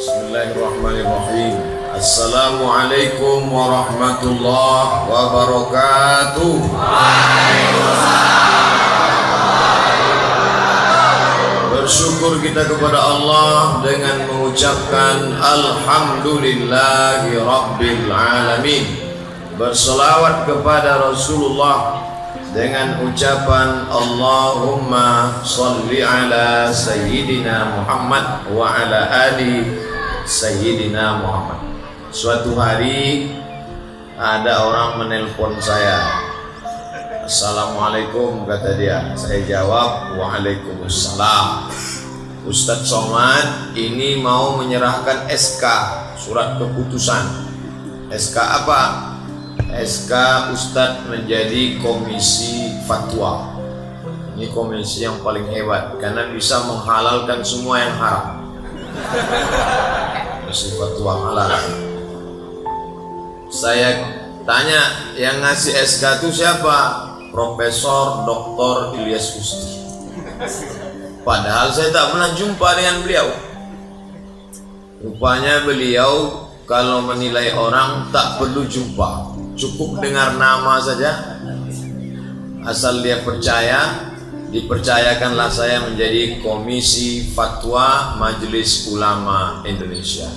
Bismillahirrahmanirrahim. Assalamualaikum warahmatullahi wabarakatuh. Bersyukur kita kepada Allah dengan mengucapkan Alhamdulillahi Rabbil Alamin. Berselawat kepada Rasulullah dengan ucapan Allahumma salli ala Sayyidina Muhammad wa ala ali Sayyidina Muhammad. Suatu hari ada orang menelpon saya. Assalamualaikum, kata dia. Saya jawab, waalaikumsalam. Ustadz Somad ini mau menyerahkan SK, surat keputusan. SK apa? SK Ustadz menjadi komisi fatwa. Ini komisi yang paling hebat karena bisa menghalalkan semua yang haram. Komisi fatwa halal. Saya tanya, yang ngasih SK itu siapa? Profesor Dr. Ilyas Gusti. Padahal saya tak pernah jumpa dengan beliau. Rupanya beliau kalau menilai orang tak perlu jumpa, cukup dengar nama saja. Asal dia percaya, dipercayakanlah saya menjadi Komisi Fatwa Majelis Ulama Indonesia.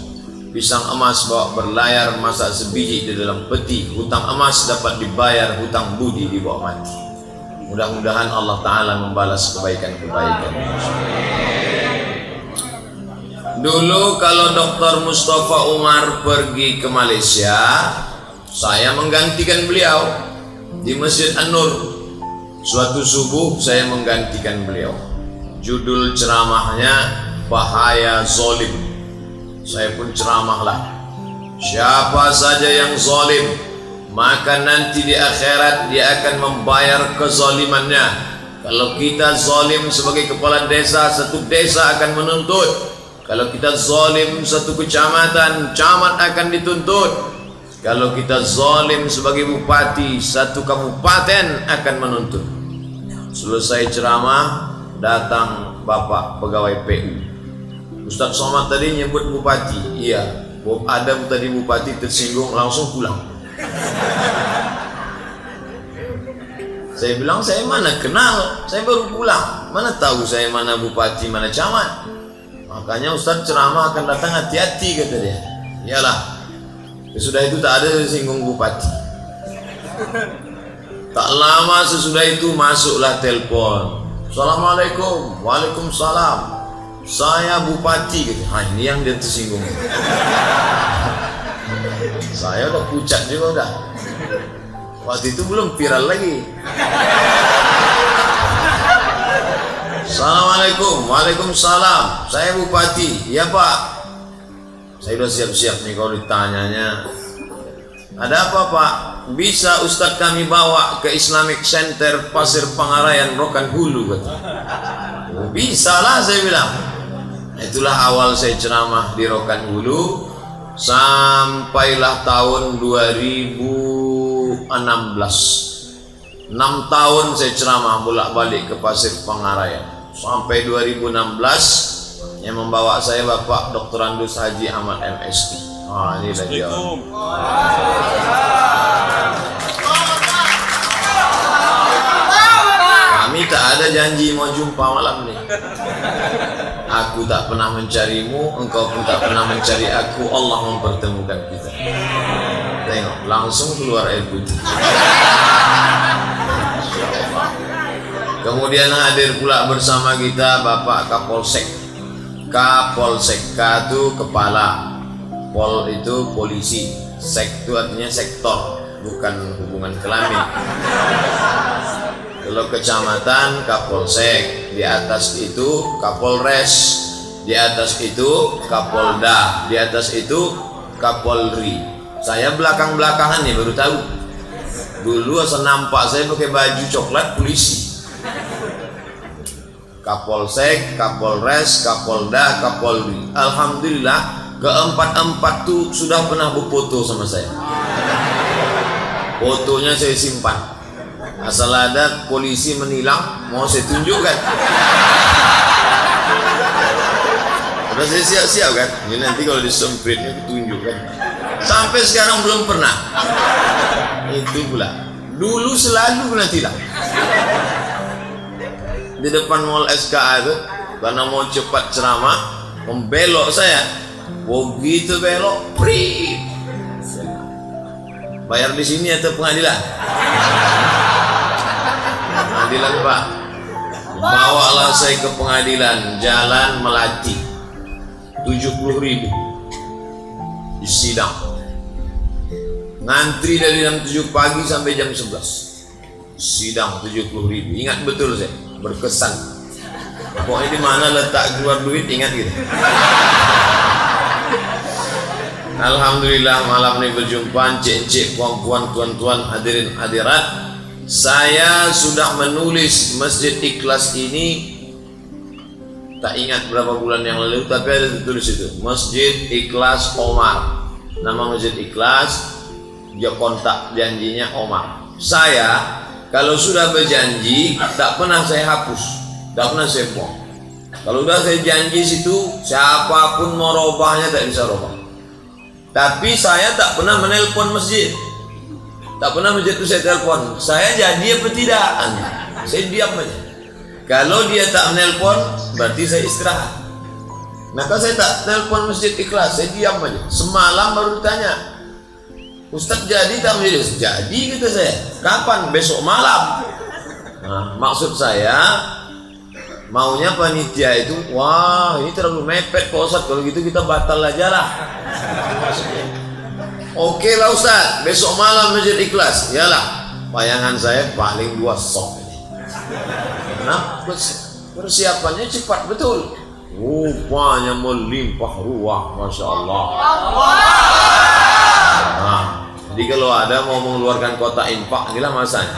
Pisang emas bawa berlayar, masak sebiji di dalam peti. Hutang emas dapat dibayar, hutang budi dibawa mati. Mudah-mudahan Allah Ta'ala membalas kebaikan-kebaikan. Dulu kalau Dr. Mustafa Umar pergi ke Malaysia, saya menggantikan beliau di Masjid An-Nur. Suatu subuh saya menggantikan beliau. Judul ceramahnya Bahaya Zolim. Saya pun ceramahlah, siapa saja yang zalim, maka nanti di akhirat dia akan membayar kezalimannya. Kalau kita zalim sebagai kepala desa, satu desa akan menuntut. Kalau kita zalim satu kecamatan, camat akan dituntut. Kalau kita zalim sebagai bupati, satu kabupaten akan menuntut. Selesai ceramah, datang bapak pegawai PU. Ustadz Somad tadi nyebut bupati. Iya, ada tadi bupati tersinggung, langsung pulang. Saya bilang, saya mana kenal, saya baru pulang, mana tahu saya mana bupati, mana camat. Makanya Ustadz ceramah akan datang, hati-hati, kata dia. Iyalah, sesudah itu tak ada tersinggung bupati. Tak lama sesudah itu masuklah telepon. Assalamualaikum. Waalaikumsalam. Saya bupati, gitu. Ini yang dia tersinggung. Saya udah pucat juga udah. Waktu itu belum viral lagi. Assalamualaikum. Waalaikumsalam. Saya bupati. Iya Pak. Saya udah siap-siap nih kalau ditanyanya. Ada apa Pak? Bisa Ustadz kami bawa ke Islamic Center Pasir Pangarayan Rokan Hulu, kata. Bisa lah, saya bilang. Itulah awal saya ceramah di Rokan Hulu sampailah tahun 2016. 6 tahun saya ceramah bolak-balik ke Pasir Pangarayan sampai 2016 yang membawa saya Bapak Dr. Andus Haji Ahmad MSD. Ini lagi kami tak ada janji mau jumpa malam nih. Aku tak pernah mencarimu, engkau pun tak pernah mencari aku. Allah mempertemukan kita. Tengok, langsung keluar air putih. Kemudian hadir pula bersama kita Bapak Kapolsek. Kapolsek, K itu kepala, Pol itu polisi, Sek itu artinya sektor, bukan hubungan kelamin. Kalau kecamatan Kapolsek, di atas itu Kapolres, di atas itu Kapolda, di atas itu Kapolri. Saya belakang-belakangan nih baru tahu. Dulu asal nampak saya pakai baju coklat polisi. Kapolsek, Kapolres, Kapolda, Kapolri. Alhamdulillah keempat-empat tuh sudah pernah berfoto sama saya. Fotonya saya simpan. Asal ada polisi menilang, mau saya tunjukkan. Udah saya siap-siap kan. Ini nanti kalau disempritnya ditunjukkan. Sampai sekarang belum pernah. Itu pula. Dulu selalu kena tilang. Di depan mall SKA itu, karena mau cepat ceramah, membelok saya. Begitu belok, prit. Bayar di sini atau pengadilan? Pengadilan, Pak. Bawalah saya ke pengadilan Jalan Melati, 70.000 di sidang. Ngantri dari jam 7 pagi sampai jam 11. Sidang 70.000. Ingat betul saya, berkesan. Pokoknya di mana letak keluar duit ingat gitu. Alhamdulillah malam ini berjumpa cik-cik, puan-puan, tuan-tuan, hadirin hadirat. Saya sudah menulis Masjid Ikhlas ini, tak ingat berapa bulan yang lalu, tapi ada ditulis itu Masjid Ikhlas Omar. Nama Masjid Ikhlas, dia kontak janjinya Omar. Saya kalau sudah berjanji tak pernah saya hapus, tak pernah saya buang. Kalau sudah saya janji situ, siapapun mau robahnya tak bisa robah. Tapi saya tak pernah menelpon masjid. Tak pernah masjid itu saya telepon. Saya jadi apa tidak? Saya diam aja. Kalau dia tak menelpon, berarti saya istirahat. Maka saya tak telepon Masjid Ikhlas, saya diam aja. Semalam baru ditanya, Ustaz jadi tak menjadi? Jadi kata saya. Kapan? Besok malam. Nah, maksud saya, maunya panitia itu, wah ini terlalu mepet Pak Ustaz, kalau gitu kita batal aja lah. Oke lah Ustaz, besok malam Masjid Ikhlas. Yalah, bayangan saya paling 2 sok. Nah, persiapannya cepat betul. Rupanya melimpah ruah, Masya Allah. Nah, jadi kalau ada mau mengeluarkan kotak infak, inilah masanya.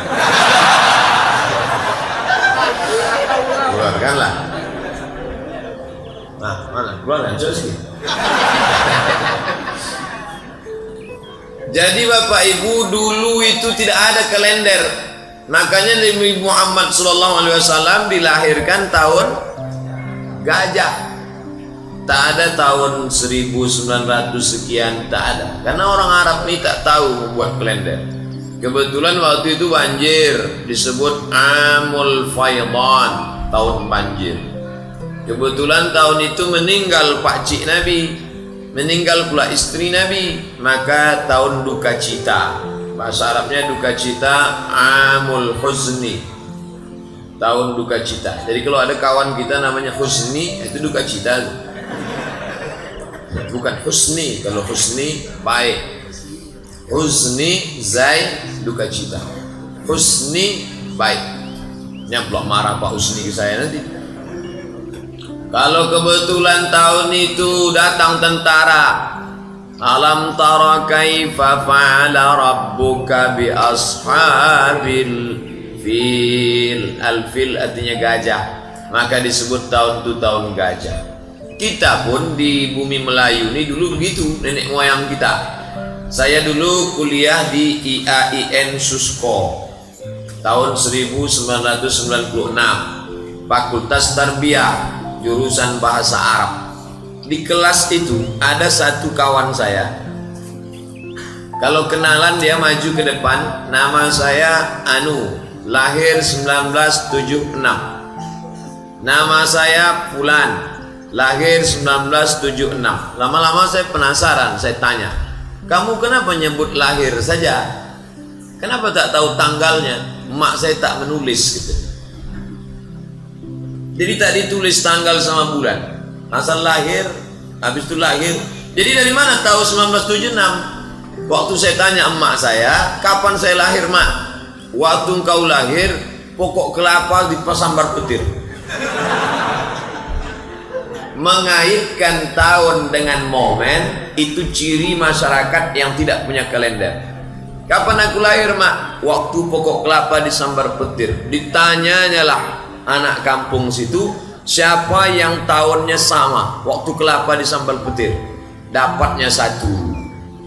Keluarkanlah. Nah, mana? Keluarkan, coba sih. Jadi Bapak Ibu, dulu itu tidak ada kalender. Makanya Nabi Muhammad SAW dilahirkan tahun gajah. Tak ada tahun 1900 sekian, tak ada. Karena orang Arab ini tak tahu membuat kalender. Kebetulan waktu itu banjir, disebut Amul Faydan, tahun banjir. Kebetulan tahun itu meninggal pakcik Nabi, meninggal pula istri Nabi, maka tahun duka cita. Bahasa Arabnya duka cita, Amul Huzni, tahun duka cita. Jadi kalau ada kawan kita namanya Huzni, itu duka cita, bukan Husni. Kalau Husni baik, Huzni Zai duka cita, Husni baik. Nyablok marah Pak Husni ke saya nanti. Kalau kebetulan tahun itu datang tentara, alam tara kaifa fa'ala rabbuka bi ashabil fil. Al-fil artinya gajah, maka disebut tahun itu tahun gajah. Kita pun di bumi Melayu ini dulu begitu, nenek moyang kita. Saya dulu kuliah di IAIN Susko tahun 1996, Fakultas Tarbiyah, jurusan bahasa Arab. Di kelas itu ada satu kawan saya, kalau kenalan dia maju ke depan, nama saya Anu, lahir 1976. Nama saya Fulan, lahir 1976. Lama-lama saya penasaran, saya tanya, kamu kenapa nyebut lahir saja? Kenapa tak tahu tanggalnya? Mak saya tak menulis gitu. Jadi tak ditulis tanggal sama bulan, asal lahir, habis itu lahir. Jadi dari mana tahu 1976? Waktu saya tanya emak saya, kapan saya lahir mak? Waktu engkau lahir, pokok kelapa dipasambar petir. Mengaitkan tahun dengan momen itu ciri masyarakat yang tidak punya kalender. Kapan aku lahir mak? Waktu pokok kelapa disambar petir. Ditanyanya lah anak kampung situ, siapa yang tahunnya sama waktu kelapa disambar petir? Dapatnya satu.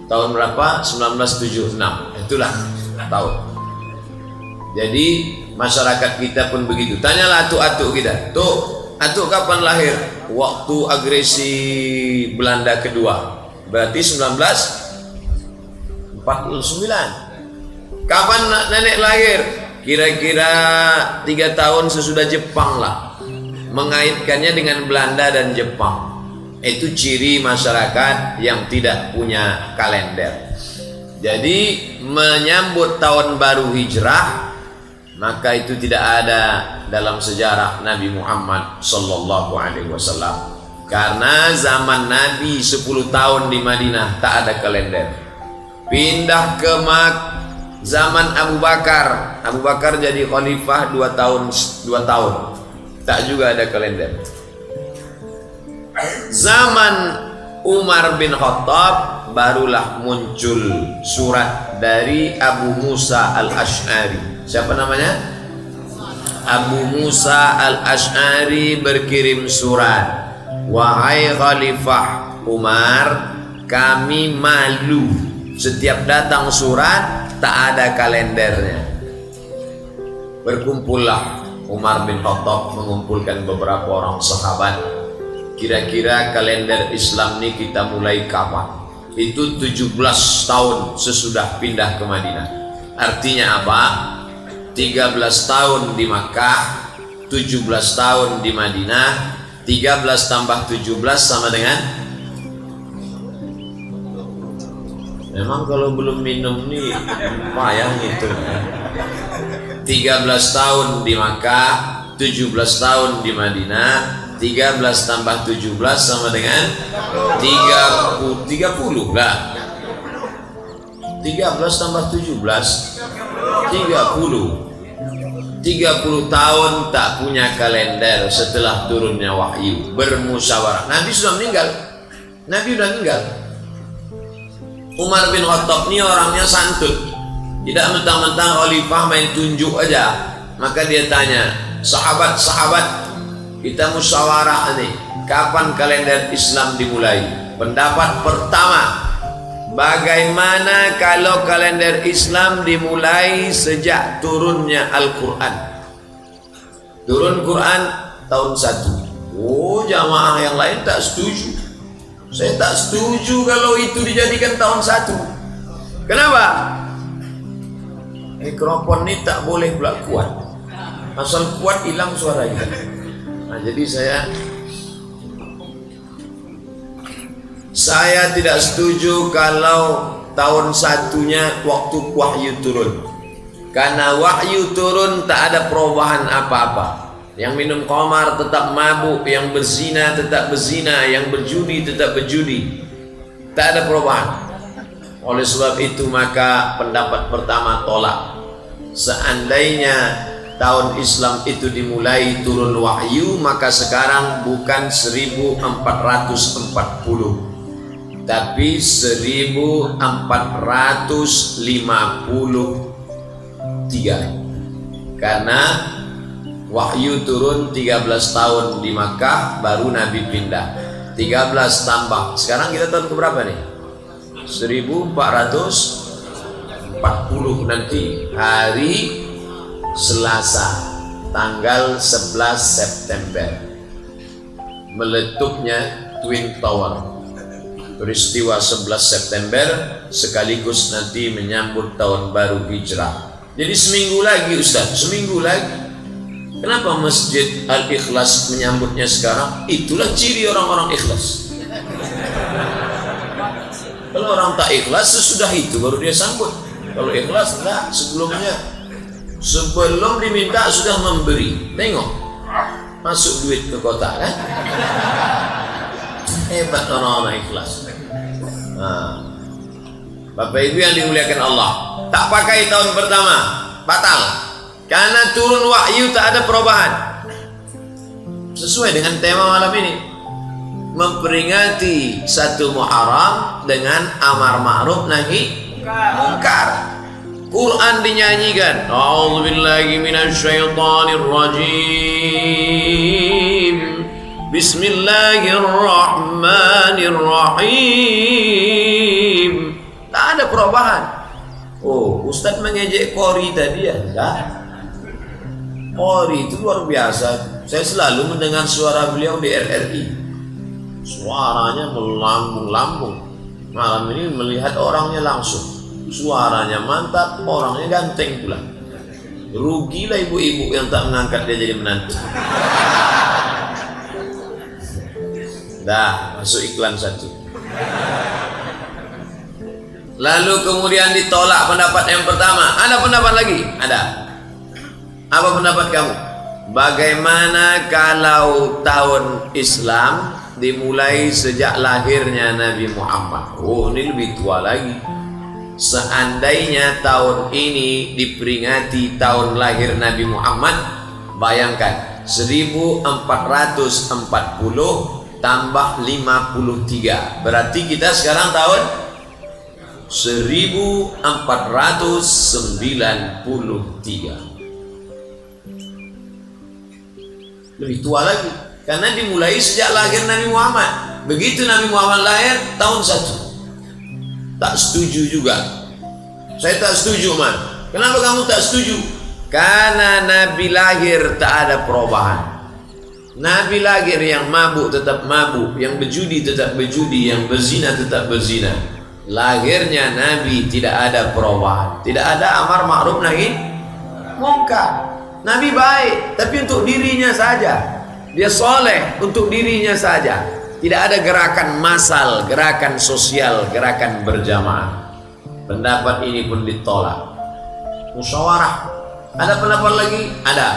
Tahun berapa? 1976. Itulah tahun. Jadi masyarakat kita pun begitu. Tanyalah atuk-atuk kita, tuh atuk kapan lahir? waktu agresi Belanda kedua. Berarti 1949. Kapan nenek lahir? Kira-kira 3 tahun sesudah Jepang lah. Mengaitkannya dengan Belanda dan Jepang. Itu ciri masyarakat yang tidak punya kalender. Jadi menyambut tahun baru hijrah, maka itu tidak ada dalam sejarah Nabi Muhammad sallallahu alaihi wasallam. Karena zaman Nabi 10 tahun di Madinah tak ada kalender. Pindah ke zaman Abu Bakar. Abu Bakar jadi khalifah 2 tahun. Tak juga ada kalender. Zaman Umar bin Khattab barulah muncul surat dari Abu Musa al-Ash'ari. Siapa namanya? Abu Musa al-Ash'ari berkirim surat. Wahai Khalifah Umar, kami malu setiap datang surat tak ada kalendernya. Berkumpullah Umar bin Khattab mengumpulkan beberapa orang sahabat. Kira-kira kalender Islam ini kita mulai kapan? Itu 17 tahun sesudah pindah ke Madinah. Artinya apa? 13 tahun di Makkah, 17 tahun di Madinah. 13 tambah 17 sama dengan, memang kalau belum minum nih payah gitu. 13 tahun di Makkah, 17 tahun di Madinah. 13 tambah 17 sama dengan 30 lah. 13 tambah 17 30 tahun tak punya kalender setelah turunnya wahyu. Bermusyawarah. Nabi sudah meninggal. Nabi sudah meninggal. Umar bin Khattab ini orangnya santun. Tidak mentang-mentang khalifah main tunjuk aja. Maka dia tanya, sahabat-sahabat, kita musyawarah nih, kapan kalender Islam dimulai? Pendapat pertama, bagaimana kalau kalender Islam dimulai sejak turunnya Al-Quran? Turun Quran tahun 1. Oh, jamaah yang lain tak setuju. Saya tak setuju kalau itu dijadikan tahun 1. Kenapa? Mikrofon ini tak boleh pula kuat. Asal kuat hilang suaranya. Nah, jadi saya tidak setuju kalau tahun 1-nya waktu wahyu turun. Karena wahyu turun tak ada perubahan apa-apa. Yang minum khamar tetap mabuk, yang berzina tetap berzina, yang berjudi tetap berjudi. Tak ada perubahan. Oleh sebab itu maka pendapat pertama tolak. Seandainya tahun Islam itu dimulai turun wahyu, maka sekarang bukan 1440, tapi 1453. Karena wahyu turun 13 tahun di Makkah, baru Nabi pindah. 13 tambah, sekarang kita tahun keberapa nih? 1440 nanti hari Selasa tanggal 11 September meletupnya Twin Tower. Peristiwa 11 September sekaligus nanti menyambut tahun baru hijrah. Jadi seminggu lagi Ustaz, seminggu lagi. Kenapa Masjid Al-Ikhlas menyambutnya sekarang? Itulah ciri orang-orang ikhlas. Kalau orang tak ikhlas sesudah itu baru dia sambut. Kalau ikhlas enggak, sebelumnya. Sebelum diminta sudah memberi. Tengok, masuk duit ke kotak kan? Hebat orang-orang ikhlas. Nah, Bapak Ibu yang dimuliakan Allah, tak pakai tahun pertama, batal. Karena turun wahyu tak ada perubahan. Sesuai dengan tema malam ini, memperingati 1 Muharram dengan amar ma'ruf nahi munkar. Quran dinyanyikan, a'udzubillahi minasyaitonir rajim, bismillahirrahmanirrahim. Tak ada perubahan. Oh, Ustadz mengejek Qori tadi ya? Enggak. Qori itu luar biasa. Saya selalu mendengar suara beliau di RRI. Suaranya melambung-lambung. Malam ini melihat orangnya langsung. Suaranya mantap, orangnya ganteng pula. Rugilah ibu-ibu yang tak mengangkat dia jadi menantu. Dah, masuk iklan satu. Lalu kemudian ditolak pendapat yang pertama. Ada pendapat lagi? Ada. Apa pendapat kamu? Bagaimana kalau tahun Islam dimulai sejak lahirnya Nabi Muhammad? Oh, ini lebih tua lagi. Seandainya tahun ini diperingati tahun lahir Nabi Muhammad, bayangkan 1440 tambah 53, berarti kita sekarang tahun 1493. Lebih tua lagi karena dimulai sejak lahir Nabi Muhammad. Begitu Nabi Muhammad lahir tahun 1. Tak setuju juga. Saya tak setuju, man. Kenapa kamu tak setuju? Karena Nabi lahir tak ada perubahan. Nabi lahir yang mabuk tetap mabuk, yang berjudi tetap berjudi, yang berzina tetap berzina. Lahirnya Nabi tidak ada perubahan, tidak ada amar ma'ruf nahi munkar. Nabi baik, tapi untuk dirinya saja. Dia soleh untuk dirinya saja. Tidak ada gerakan massal, gerakan sosial, gerakan berjamaah. Pendapat ini pun ditolak. Musyawarah. Ada pendapat lagi? Ada.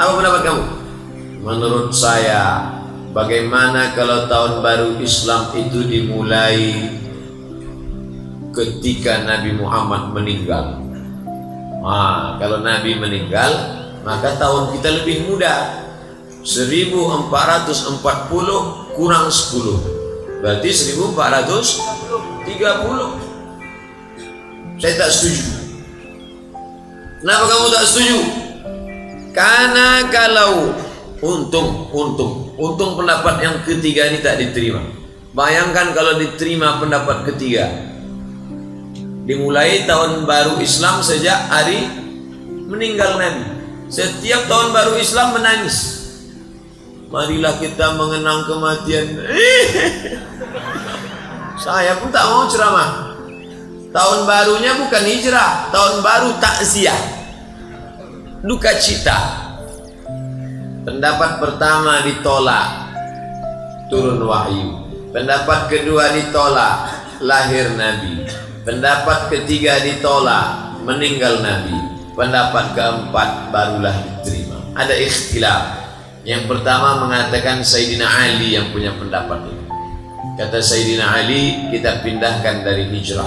Apa pendapat kamu? Menurut saya, bagaimana kalau tahun baru Islam itu dimulai ketika Nabi Muhammad meninggal? Kalau Nabi meninggal, maka tahun kita lebih muda. 1440 kurang 10, berarti 1430. Saya tak setuju. Kenapa kamu tak setuju? Karena kalau untung pendapat yang ketiga ini tak diterima. Bayangkan kalau diterima pendapat ketiga, dimulai tahun baru Islam sejak hari meninggal Nabi. Setiap tahun baru Islam menangis. Marilah kita mengenang kematian. Saya pun tak mau ceramah. Tahun barunya bukan hijrah, tahun baru takziah, duka cita. Pendapat pertama ditolak, turun wahyu. Pendapat kedua ditolak, lahir Nabi. Pendapat ketiga ditolak, meninggal Nabi. Pendapat keempat barulah diterima. Ada ikhtilaf. Yang pertama mengatakan Sayyidina Ali yang punya pendapat ini. Kata Sayyidina Ali, kita pindahkan dari hijrah.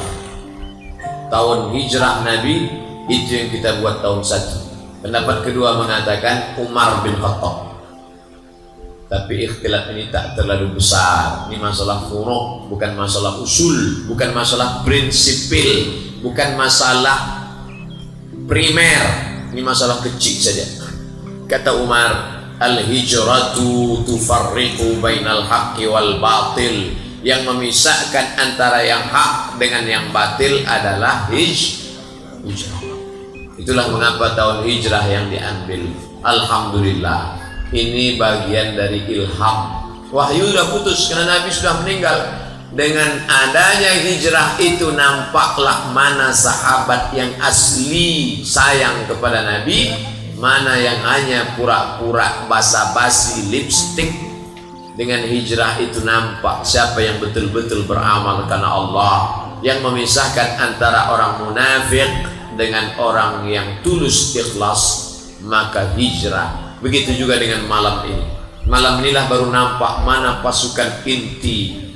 Tahun hijrah Nabi itu yang kita buat tahun 1. Pendapat kedua mengatakan Umar bin Khattab. Tapi ikhtilaf ini tak terlalu besar. Ini masalah furu', bukan masalah usul, bukan masalah prinsipil, bukan masalah primer. Ini masalah kecil saja. Kata Umar, al-hijratu tufarriqu bainal haqqi wal batil. Yang memisahkan antara yang hak dengan yang batil adalah hijrah. Itulah mengapa tahun hijrah yang diambil. Alhamdulillah, ini bagian dari ilham. Wahyu sudah putus karena Nabi sudah meninggal. Dengan adanya hijrah itu nampaklah mana sahabat yang asli sayang kepada Nabi, mana yang hanya pura-pura basa-basi lipstick. Dengan hijrah itu nampak siapa yang betul-betul beramal karena Allah, yang memisahkan antara orang munafik dengan orang yang tulus ikhlas, maka hijrah. Begitu juga dengan malam ini. Malam inilah baru nampak mana pasukan inti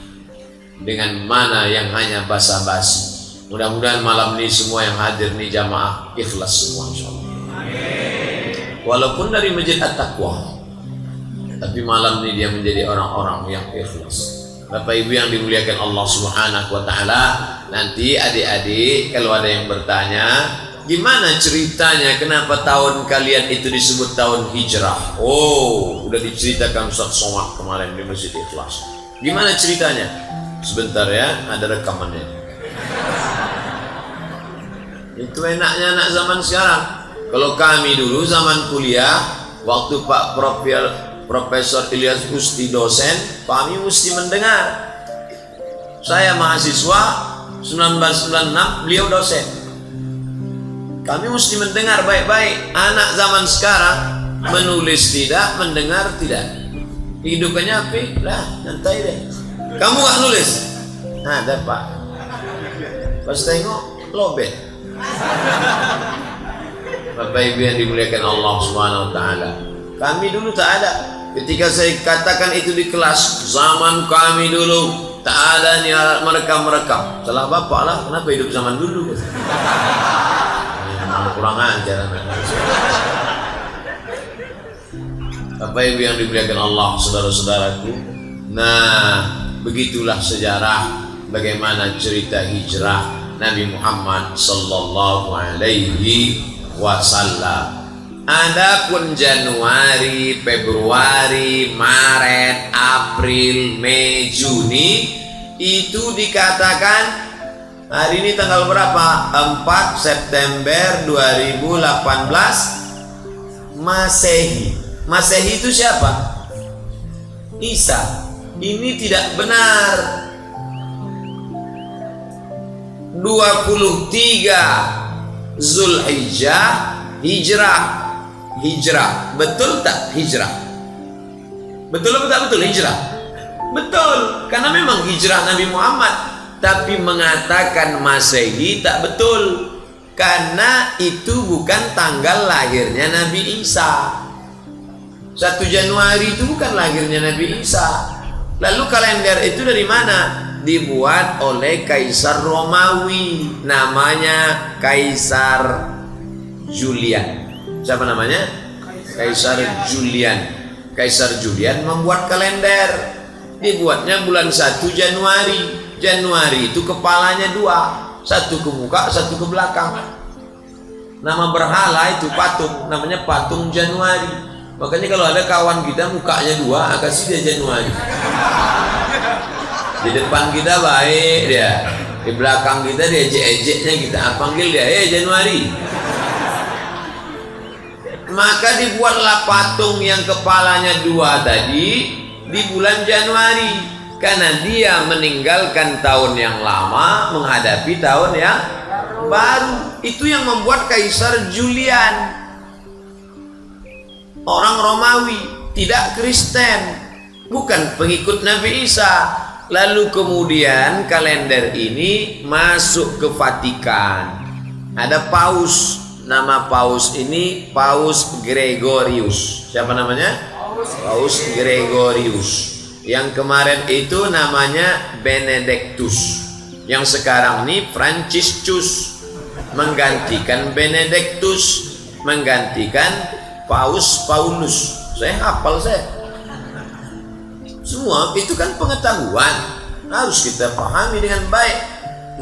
dengan mana yang hanya basa-basi. Mudah-mudahan malam ini semua yang hadir nih jamaah ikhlas semua insyaallah. Walaupun dari Masjid At-Taqwa, tapi malam ini dia menjadi orang-orang yang ikhlas. Bapak Ibu yang dimuliakan Allah Subhanahu wa taala, nanti adik-adik kalau ada yang bertanya, gimana ceritanya kenapa tahun kalian itu disebut tahun hijrah? Oh, udah diceritakan Ustaz Somad kemarin di Masjid Ikhlas. Gimana ceritanya? Sebentar ya, ada rekamannya. Itu enaknya anak zaman sekarang. Kalau kami dulu zaman kuliah, waktu Pak Profesor Ilyas Gusti dosen, kami mesti mendengar. Saya mahasiswa 1996, beliau dosen. Kami mesti mendengar baik-baik. Anak zaman sekarang menulis tidak, mendengar tidak. Kehidupannya apa? Lah, santai deh. Kamu gak nulis? Ada pak. Pas tengok, lobet. Bapak Ibu yang dimuliakan Allah Subhanahu Wa Taala. Kami dulu tak ada. Ketika saya katakan itu di kelas, zaman kami dulu tak ada nih alat merekam. Salah bapak lah. Kenapa hidup zaman dulu? Kurang ajar. Bapak Ibu yang dimuliakan Allah, saudara-saudaraku. Nah, begitulah sejarah bagaimana cerita hijrah Nabi Muhammad sallallahu alaihi wasallam. Adapun Januari, Februari, Maret, April, Mei, Juni itu dikatakan hari ini tanggal berapa? 4 September 2018 Masehi. Masehi itu siapa? Isa. Ini tidak benar. 23 Zulhijjah hijrah. Betul tak hijrah? Betul atau tak betul hijrah? Betul, karena memang hijrah Nabi Muhammad. Tapi mengatakan Masehi tak betul, karena itu bukan tanggal lahirnya Nabi Isa. 1 Januari itu bukan lahirnya Nabi Isa. Lalu kalender itu dari mana? Dibuat oleh Kaisar Romawi, namanya Kaisar Julian. Siapa namanya? Kaisar Julian. Kaisar Julian membuat kalender. Dibuatnya bulan 1 Januari. Januari itu kepalanya 2, satu ke muka, satu ke belakang. Nama berhala itu patung, namanya patung Januari. Makanya kalau ada kawan kita mukanya 2, kasih dia Januari. Di depan kita baik dia, di belakang kita dia ejek-ejeknya, kita panggil dia Januari. Maka dibuatlah patung yang kepalanya 2 tadi di bulan Januari, karena dia meninggalkan tahun yang lama menghadapi tahun yang baru. Itu yang membuat Kaisar Julian, orang Romawi, tidak Kristen, bukan pengikut Nabi Isa. Lalu kemudian kalender ini masuk ke Vatikan. Ada paus, nama paus ini Paus Gregorius. Siapa namanya? Paus Gregorius. Yang kemarin itu namanya Benedictus. Yang sekarang ini Franciscus, menggantikan Benedictus, menggantikan Paus Paulus. Saya hafal saya. Semua itu kan pengetahuan, harus kita pahami dengan baik.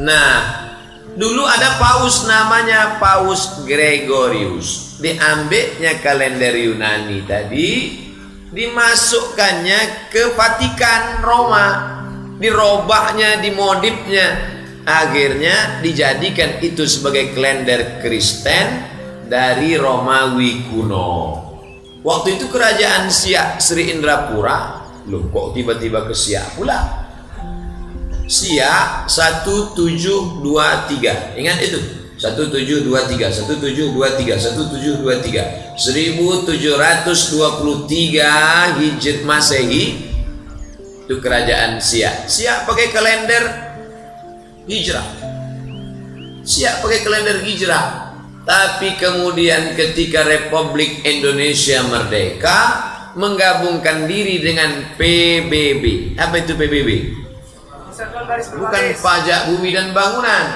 Nah, dulu ada paus namanya Paus Gregorius. Diambilnya kalender Yunani tadi, dimasukkannya ke Vatikan Roma, dirobahnya, dimodifnya, akhirnya dijadikan itu sebagai kalender Kristen dari Romawi kuno. Waktu itu kerajaan Siak Sri Indrapura. Loh, kok tiba-tiba ke Siak pula? Siak 1723. Ingat itu? 1723, 1723, 1723. 1723 Hijri Masehi itu kerajaan Siak. Siak pakai kalender hijrah. Siak pakai kalender hijrah. Tapi kemudian ketika Republik Indonesia merdeka, menggabungkan diri dengan PBB. Apa itu PBB? Bukan pajak bumi dan bangunan.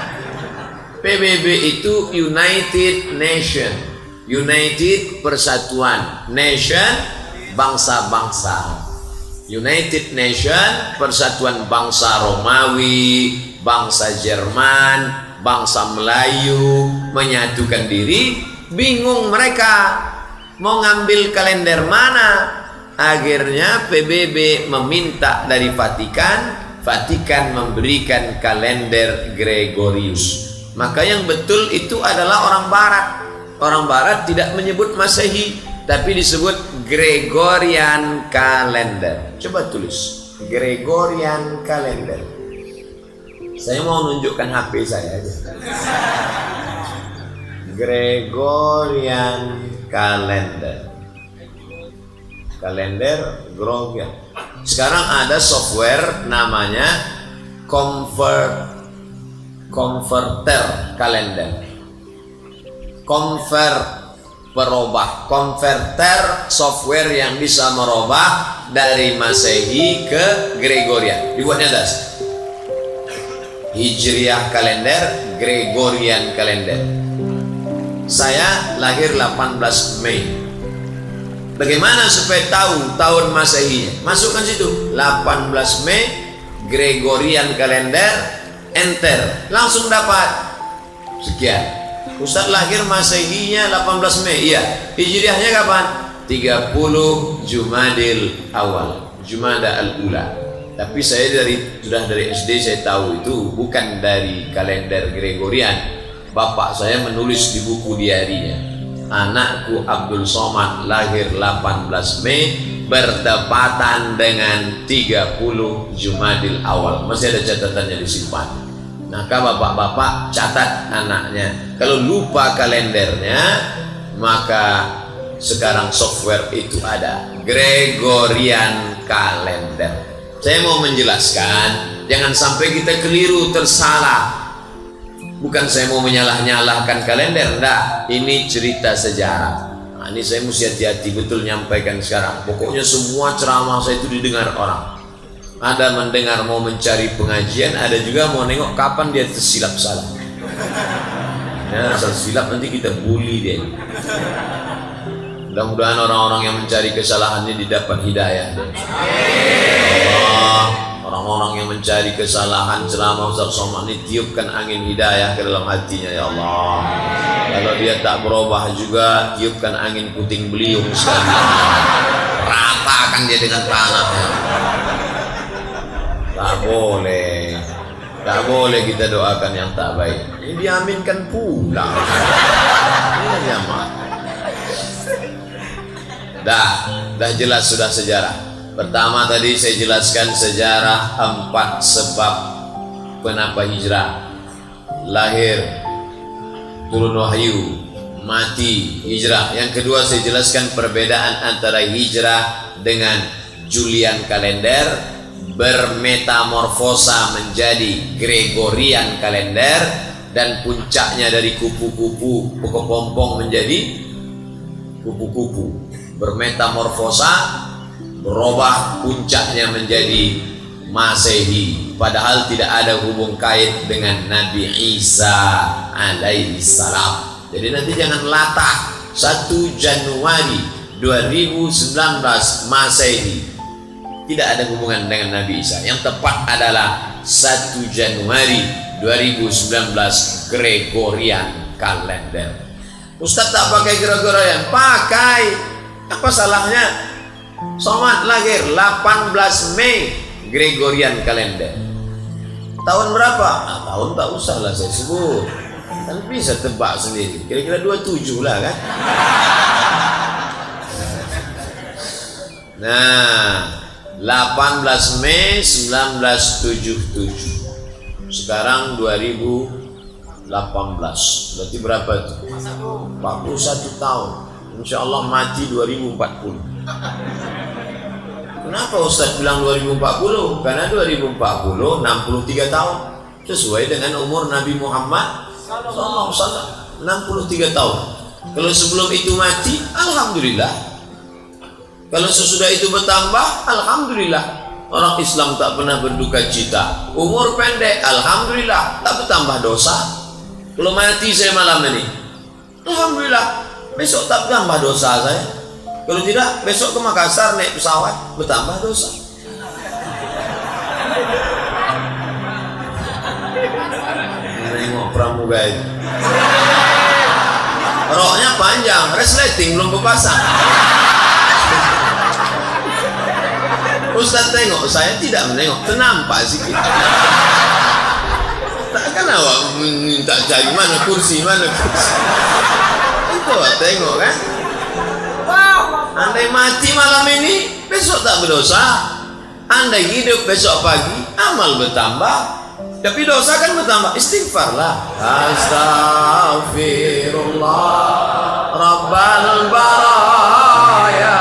PBB itu United Nation. United persatuan. Nation bangsa-bangsa. United Nation persatuan bangsa Romawi, bangsa Jerman, bangsa Melayu menyatukan diri. Bingung mereka mau ngambil kalender mana. Akhirnya PBB meminta dari Vatikan. Vatikan memberikan kalender Gregorius. Maka yang betul itu adalah orang Barat. Orang Barat tidak menyebut Masehi, tapi disebut Gregorian Calendar. Coba tulis Gregorian Calendar. Saya mau menunjukkan HP saya aja. Gregorian Calendar. Kalender Gregorian. Sekarang ada software namanya Converter Kalender. Converter software yang bisa merubah dari Masehi ke Gregorian. Dibuatnya atas Hijriah kalender, Gregorian kalender. Saya lahir 18 Mei. Bagaimana supaya tahu tahun Masehinya? Masukkan situ 18 Mei Gregorian kalender, enter, langsung dapat sekian. Ustadz lahir Masehinya 18 Mei, iya. Hijriahnya kapan? 30 Jumadil Awal, Jumada al-Ula. Tapi saya sudah dari SD saya tahu itu bukan dari kalender Gregorian. Bapak saya menulis di buku diarinya. Anakku Abdul Somad lahir 18 Mei bertepatan dengan 30 Jumadil Awal. Masih ada catatannya disimpan. Nah, bapak-bapak catat anaknya. Kalau lupa kalendernya, maka sekarang software itu ada, Gregorian Calendar. Saya mau menjelaskan, jangan sampai kita keliru, tersalah. Bukan saya mau menyalah-nyalahkan kalender, enggak. Ini cerita sejarah. Nah, ini saya mesti hati-hati betul nyampaikan sekarang. Pokoknya semua ceramah saya itu didengar orang. Ada mendengar mau mencari pengajian, ada juga mau nengok kapan dia tersilap salah. Ya, asal silap nanti kita bully dia. Mudah-mudahan orang-orang yang mencari kesalahannya didapat hidayah. Orang-orang yang mencari kesalahan ceramah Ustaz Somad ini, tiupkan angin hidayah ke dalam hatinya ya Allah. Kalau dia tak berubah juga, tiupkan angin puting beliung sekali. Ratakan dia dengan tanahnya. Tak boleh. Tak boleh kita doakan yang tak baik. Ini diaminkan pula. Ini jamaah. Dah jelas sudah sejarah. Pertama tadi saya jelaskan sejarah 4 sebab kenapa hijrah. Lahir, turun wahyu, mati, hijrah. Yang kedua saya jelaskan perbedaan antara hijrah dengan Julian kalender, bermetamorfosa menjadi Gregorian kalender, dan puncaknya dari kupu-kupu kepompong menjadi kupu-kupu. Bermetamorfosa, berubah puncaknya menjadi Masehi, padahal tidak ada hubung kait dengan Nabi Isa alaihi salam. Jadi nanti jangan latah 1 Januari 2019 Masehi, tidak ada hubungan dengan Nabi Isa. Yang tepat adalah 1 Januari 2019 Gregorian kalender. Ustadz tak pakai Gregorian, pakai. Apa salahnya? Somad lahir 18 Mei Gregorian kalender. Tahun berapa? Nah, tahun tak usah lah saya sebut, kan bisa tebak sendiri. Kira-kira 27 lah kan. Nah, 18 Mei 1977. Sekarang 2018. Berarti berapa itu? 41 tahun. Insya Allah mati 2040. Kenapa Ustaz bilang 2040? Karena 2040 63 tahun, sesuai dengan umur Nabi Muhammad SAW, 63 tahun. Kalau sebelum itu mati, alhamdulillah. Kalau sesudah itu bertambah, alhamdulillah. Orang Islam tak pernah berduka cita. Umur pendek, alhamdulillah, tak bertambah dosa. Kalau mati saya malam ini, alhamdulillah, besok tak bertambah dosa saya. Kalau tidak, besok ke Makassar naik pesawat, bertambah dosa. Nengok pramuga itu. Roknya panjang, resleting belum berpasang. Ustaz tengok, saya tidak menengok, ternampak sikit. Takkan awak minta cari mana kursi. Itu awak tengok kan? Andai mati malam ini, besok tak berdosa. Andai hidup besok pagi, amal bertambah, tapi dosa kan bertambah. Istighfarlah. Astaghfirullah Rabbal baraya,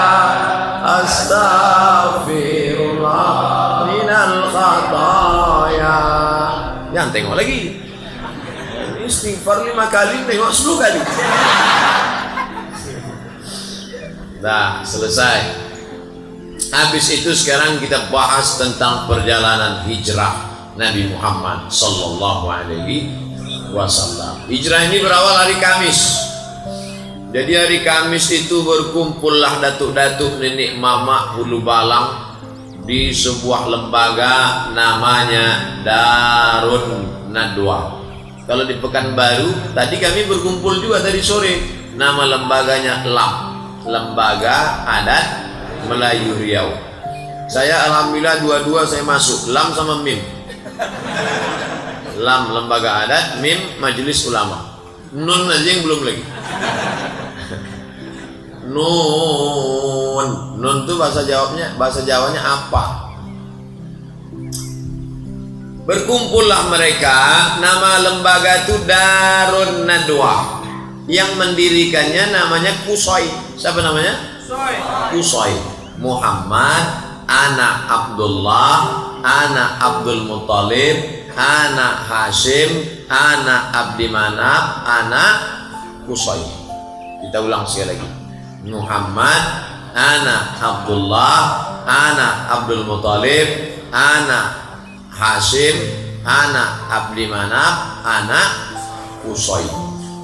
astaghfirullah minal khataya. Jangan tengok lagi. Istighfar 5 kali, tengok 10 kali. Nah, selesai. Habis itu sekarang kita bahas tentang perjalanan hijrah Nabi Muhammad sallallahu alaihi wasallam. Hijrah ini berawal hari Kamis. Jadi hari Kamis itu berkumpullah datuk-datuk, nenek mama, hulu balang di sebuah lembaga namanya Darun Nadwa. Kalau di Pekanbaru, tadi kami berkumpul juga tadi sore. Nama lembaganya LAM, Lembaga Adat Melayu Riau. Saya alhamdulillah dua-dua saya masuk, LAM sama MIM. LAM Lembaga Adat, MIM Majelis Ulama. Nun aja yang belum lagi. Nun itu bahasa Jawanya apa? Berkumpullah mereka, nama lembaga itu Darun Nadwa. Yang mendirikannya namanya Kusoi. Siapa namanya? Kusoi. Muhammad, anak Abdullah, anak Abdul Muttalib, anak Hashim, anak Abdi Manaf, anak Kusoi. Kita ulang sekali lagi. Muhammad, anak Abdullah, anak Abdul Muttalib, anak Hashim, anak Abdi Manaf, anak Kusoi.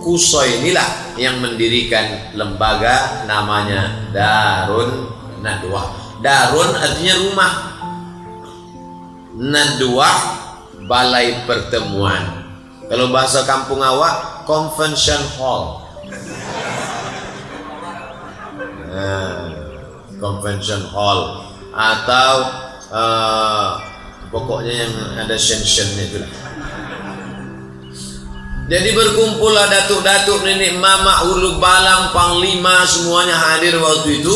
Kusoi inilah yang mendirikan lembaga namanya Darun Nadwa. Darun artinya rumah, Nadwa balai pertemuan. Kalau bahasa kampung awak, convention hall. Convention hall atau pokoknya yang ada sessionnya itulah. Jadi berkumpullah datuk-datuk, nenek mama, hulu balang, panglima, semuanya hadir waktu itu.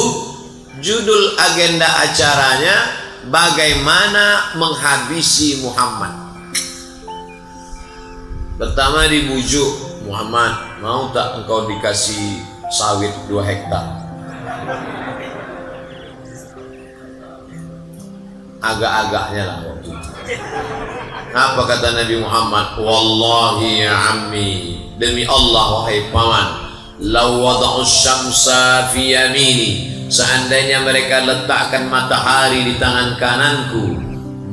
Judul agenda acaranya bagaimana menghabisi Muhammad. Pertama dibujuk, Muhammad, mau tak engkau dikasih sawit 2 hektar? Agak-agaknya lah waktu itu. Apa kata Nabi Muhammad? Wallahi ya ammi, demi Allah wahai paman, law wada'u syamsa fi yamini, seandainya mereka letakkan matahari di tangan kananku,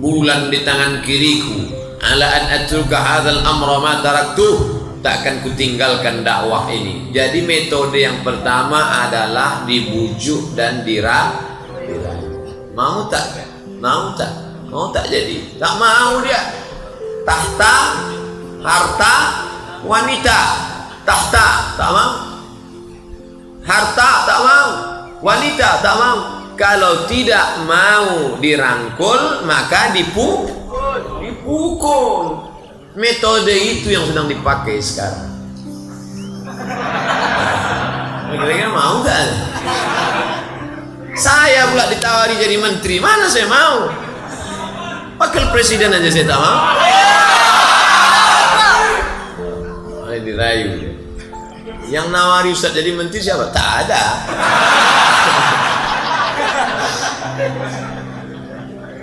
bulan di tangan kiriku, ala an atruka hadzal amra ma taraktuh, tak akan kutinggalkan dakwah ini. Jadi metode yang pertama adalah dibujuk dan dirayu. Mau tak? Mau tak? Mau tak jadi? Tak mau dia. Tahta, harta, wanita. Tahta tak mau, harta tak mau, wanita tak mau. Kalau tidak mau dirangkul, maka dipukul. Metode itu yang sedang dipakai sekarang. Kira-kira mau kan? Saya pula ditawari jadi menteri, mana saya mau? Wakil presiden aja saya tak mau. Dirayu. Yang nawari Ustaz jadi menteri siapa? Tak ada.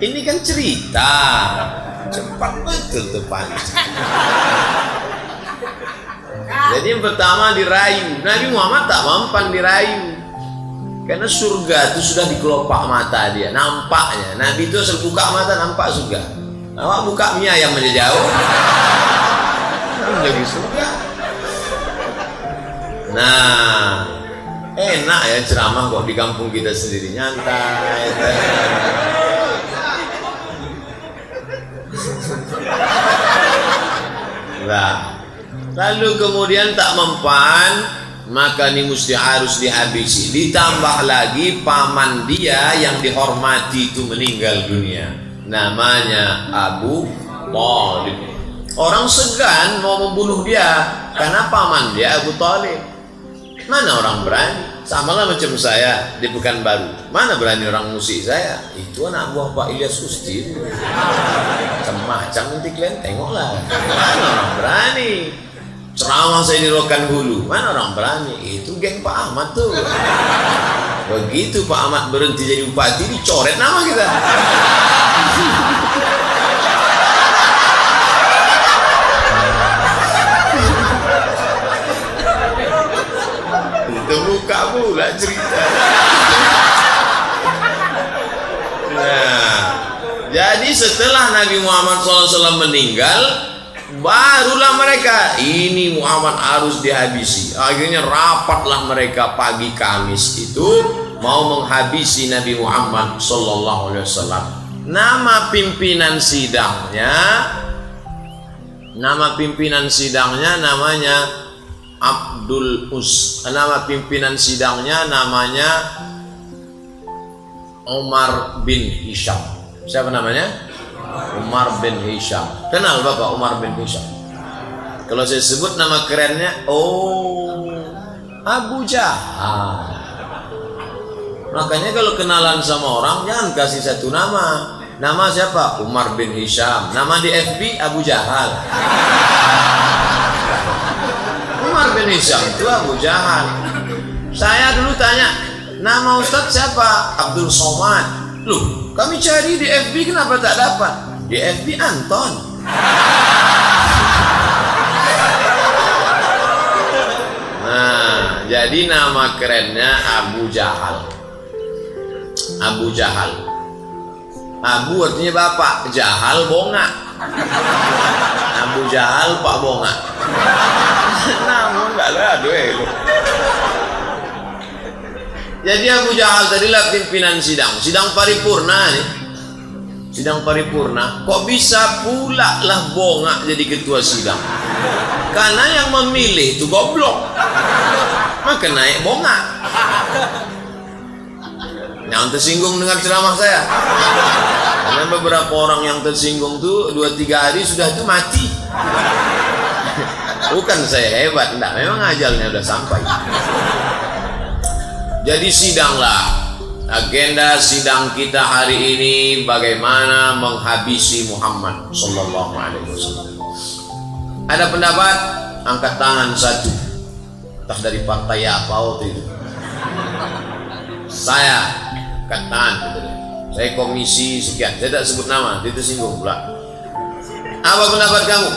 Ini kan cerita. Cepat betul tuh panas. Jadi yang pertama dirayu. Nabi Muhammad tak mampan dirayu. Karena surga itu sudah di kelopak mata dia, nampaknya. Nabi itu asal buka mata nampak surga. Awak buka mie ayam aja jauh, menjadi surga. Nah, enak ya ceramah kok di kampung kita sendiri, nyantai. Nah, lalu kemudian tak mempan, maka ini mesti harus dihabisi. Ditambah lagi paman dia yang dihormati itu meninggal dunia, namanya Abu Thalib. Orang segan mau membunuh dia karena paman dia Abu Thalib. Mana orang berani? Sama lah macam saya di Pekanbaru. Mana berani orang musik saya? Itu anak buah Pak Ilyas Kustir. Macam nanti kalian tengoklah. Mana orang berani? Ceramah saya di Rokan Hulu. Mana orang berani? Itu geng Pak Ahmad tuh. Begitu Pak Ahmad berhenti jadi bupati, dicoret nama kita. Buka pula cerita. Nah, jadi setelah Nabi Muhammad SAW meninggal, barulah mereka, ini Muhammad harus dihabisi. Akhirnya rapatlah mereka pagi Kamis itu mau menghabisi Nabi Muhammad SAW. Nama pimpinan sidangnya namanya Abdul Us. Nama pimpinan sidangnya namanya Umar bin Hisham. Siapa namanya? Umar bin Hisham. Kenal Bapak Umar bin Hisham? Kalau saya sebut nama kerennya, oh, Abu Jahal. Makanya kalau kenalan sama orang jangan kasih satu nama. Nama siapa? Umar bin Hisham. Nama di FB Abu Jahal. Umar bin Hisham itu Abu Jahal. Saya dulu tanya, nama Ustadz siapa? Abdul Somad. Loh, kami cari di FB kenapa tak dapat? Di FB Anton. Nah, jadi nama kerennya Abu Jahal. Abu Jahal. Abu artinya bapak, Jahal bonga. Abu Jahal Pak bonga. Namun enggak ada Jadi Abu Jahal tadilah pimpinan sidang paripurna nih. Sidang paripurna. Kok bisa pula lah bonga jadi ketua sidang? Karena yang memilih itu goblok. Maka naik bonga. Yang tersinggung dengar ceramah saya. Karena beberapa orang yang tersinggung tuh 2-3 hari sudah itu mati. Bukan saya hebat, enggak, memang ajalnya udah sampai. Jadi sidanglah. Agenda sidang kita hari ini bagaimana menghabisi Muhammad sallallahu alaihi wasallam. Ada pendapat angkat tangan satu. Entah dari partai apa waktu itu. Saya angkat tangan. Saya komisi sekian. Saya tak sebut nama, dia tersinggung pula. Apa pendapat kamu?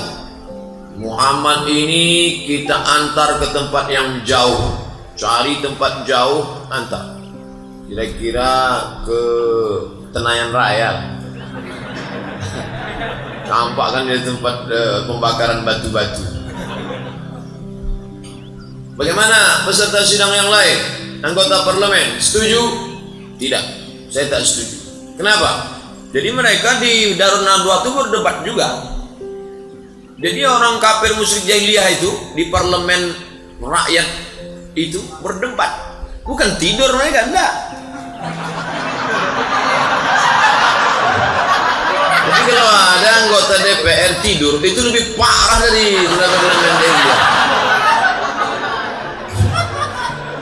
Muhammad ini kita antar ke tempat yang jauh. Cari tempat jauh, antar. Kira-kira ke Tenayan Raya. Nampak kan di tempat pembakaran batu-batu. Bagaimana peserta sidang yang lain? Anggota parlemen, setuju? Tidak, saya tak setuju. Kenapa? Jadi mereka di Darun Nadwa itu berdebat juga. Jadi orang kafir musyrik jahiliyah itu di parlemen rakyat itu berdebat, bukan tidur mereka, enggak. Jadi kalau ada anggota DPR tidur itu lebih parah dari parlemen jahiliyah.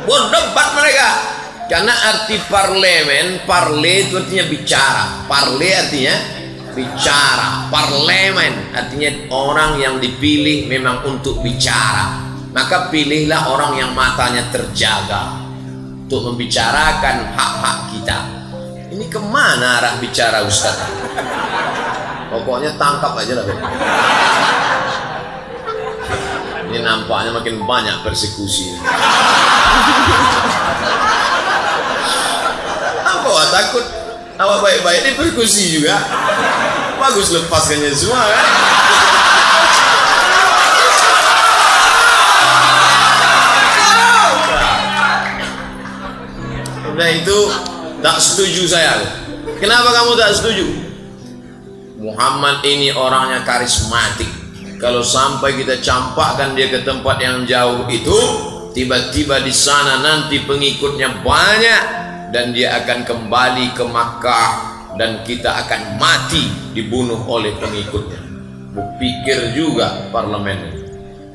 Berdebat mereka. Karena arti parlemen, parle itu artinya bicara, parle artinya bicara, parlemen artinya orang yang dipilih memang untuk bicara. Maka pilihlah orang yang matanya terjaga untuk membicarakan hak-hak kita. Ini kemana arah bicara Ustaz? Pokoknya tangkap aja lah. Ini nampaknya makin banyak persekusi. Apa takut? Apa baik-baik ini persekusi juga? Bagus lepaskannya semua kan? Nah itu tak setuju saya. Kenapa kamu tak setuju? Muhammad ini orangnya karismatik. Kalau sampai kita campakkan dia ke tempat yang jauh itu, tiba-tiba di sana nanti pengikutnya banyak dan dia akan kembali ke Makkah dan kita akan mati dibunuh oleh pengikutnya. Berpikir juga parlemen ini.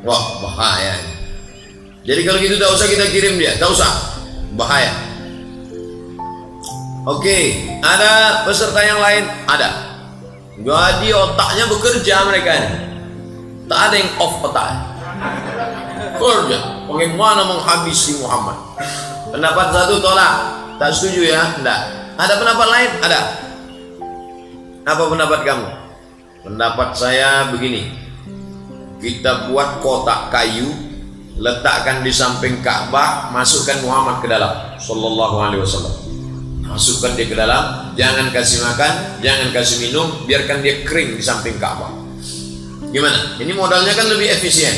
Wah bahaya. Jadi kalau gitu tak usah kita kirim dia, tak usah. bahaya. Oke, ada peserta yang lain? Ada. Jadi otaknya bekerja mereka ini. Tak ada yang off otaknya. Kerja. Bagaimana menghabisi Muhammad? Pendapat satu tolak, tak setuju ya? Tidak. Ada pendapat lain? Ada. Apa pendapat kamu? Pendapat saya begini. Kita buat kotak kayu, letakkan di samping Ka'bah, masukkan Muhammad ke dalam, sallallahu alaihi wasallam. Masukkan dia ke dalam, jangan kasih makan, jangan kasih minum, biarkan dia kering di samping Ka'bah. Gimana? Ini modalnya kan lebih efisien,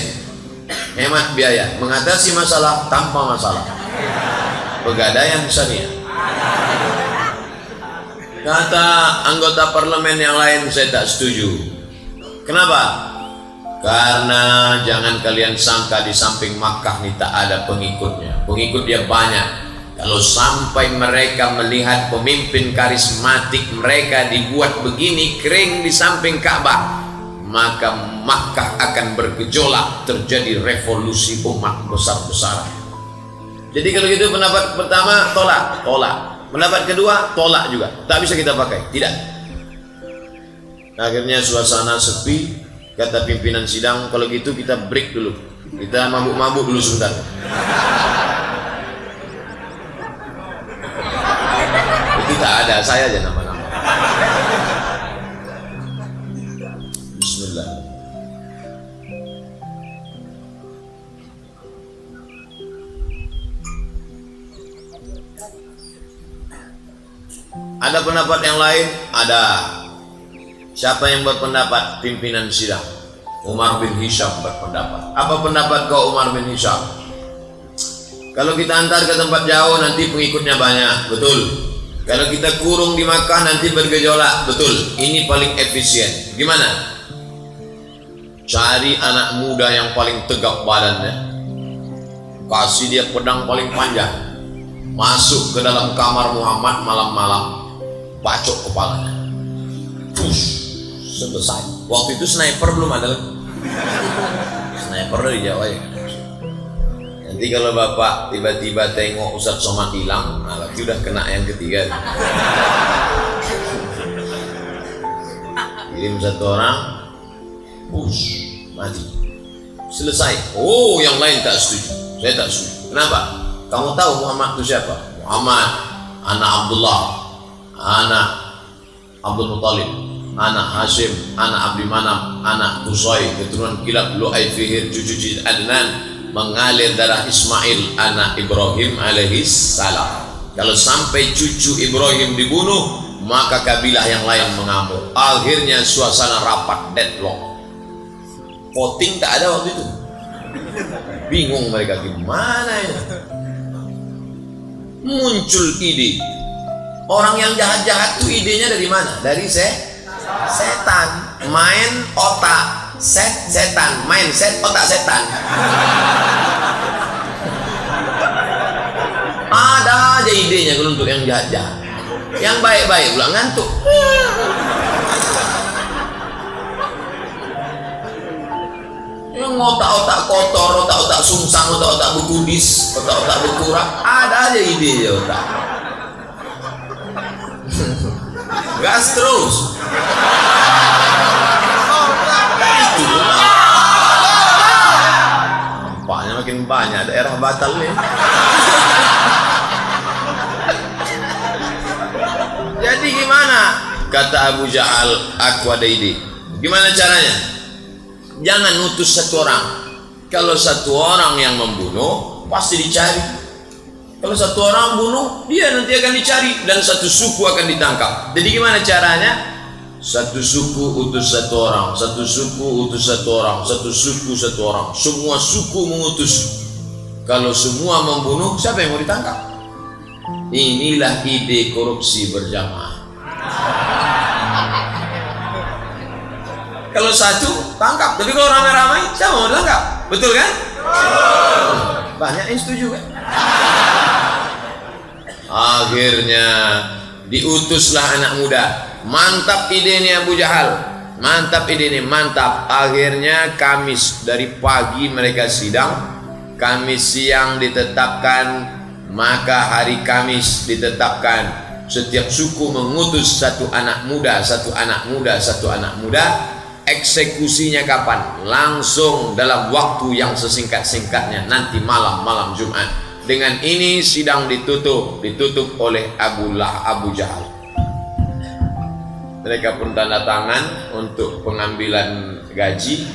hemat biaya, mengatasi masalah tanpa masalah. Pegadaian syariah. Kata anggota parlemen yang lain, saya tak setuju. Kenapa? Karena jangan kalian sangka di samping Makkah ini tak ada pengikutnya. Pengikut dia banyak. Kalau sampai mereka melihat pemimpin karismatik mereka dibuat begini kering di samping Ka'bah, maka Makkah akan bergejolak, terjadi revolusi umat besar-besaran. Jadi kalau gitu pendapat pertama tolak, tolak. Pendapat kedua tolak juga, tak bisa kita pakai, tidak. Akhirnya suasana sepi. Kata pimpinan sidang, kalau gitu kita break dulu, kita mabuk-mabuk dulu sebentar. Itu tak ada, saya aja nama-nama. Bismillah. Ada pendapat yang lain? Ada. Siapa yang berpendapat? Pimpinan sidang Umar bin Hisham berpendapat. Apa pendapat kau Umar bin Hisham? Kalau kita antar ke tempat jauh nanti pengikutnya banyak, betul. Kalau kita kurung di Makkah nanti bergejolak, betul. Ini paling efisien. Gimana? Cari anak muda yang paling tegap badannya, kasih dia pedang paling panjang, masuk ke dalam kamar Muhammad malam-malam, bacok kepalanya, push, selesai. Waktu itu sniper belum ada lagi. Sniper dari Jawa ya. Nanti kalau bapak tiba-tiba tengok Ustadz Somad hilang, nah berarti udah kena yang ketiga. Kirim satu orang, push, mati, selesai. Oh, yang lain tak setuju. Saya tak setuju. Kenapa? Kamu tahu Muhammad itu siapa? Muhammad, anak Abdullah, anak Abdul Muttalib, anak Hashim, anak Abdi Manaf, anak Qusay, keturunan Kilab, Lu'ay, Fihir, cucu Adnan, mengalir darah Ismail, anak Ibrahim alaihi salam. Kalau sampai cucu Ibrahim dibunuh, maka kabilah yang lain mengamuk. Akhirnya suasana rapat, deadlock. Voting tak ada waktu itu. Bingung mereka gimana ya. Muncul ide. Orang yang jahat-jahat itu idenya dari mana? Dari setan. Main otak setan, mindset otak setan. Ada aja idenya kalau untuk yang jahat-jahat. Yang baik-baik pula ngantuk. Yang otak-otak kotor, otak-otak sungsang, otak-otak bekudis, otak-otak berkurang, ada aja ide ya otak. Gas terus. Itu nampaknya makin banyak daerah batal nih. Jadi gimana? Kata Abu Jahal, aku ada ide. Gimana caranya? Jangan utus satu orang. Kalau satu orang yang membunuh, pasti dicari. Kalau satu orang bunuh, dia nanti akan dicari dan satu suku akan ditangkap. Jadi gimana caranya? Satu suku utus satu orang, satu suku utus satu orang, satu suku satu orang. Semua suku mengutus. Kalau semua membunuh, siapa yang mau ditangkap? Inilah ide korupsi berjamaah. Kalau satu tangkap, tapi kalau ramai-ramai siapa mau tangkap? Betul kan? Banyak yang setuju kan? Akhirnya diutuslah anak muda. Mantap ide ini Abu Jahal. Mantap ide ini, mantap. Akhirnya Kamis dari pagi mereka sidang. Kamis siang ditetapkan Maka hari Kamis ditetapkan setiap suku mengutus satu anak muda. Eksekusinya kapan? Langsung dalam waktu yang sesingkat-singkatnya, nanti malam Jumat. Dengan ini sidang ditutup oleh Abu Jahal. Mereka pun tanda tangan untuk pengambilan gaji,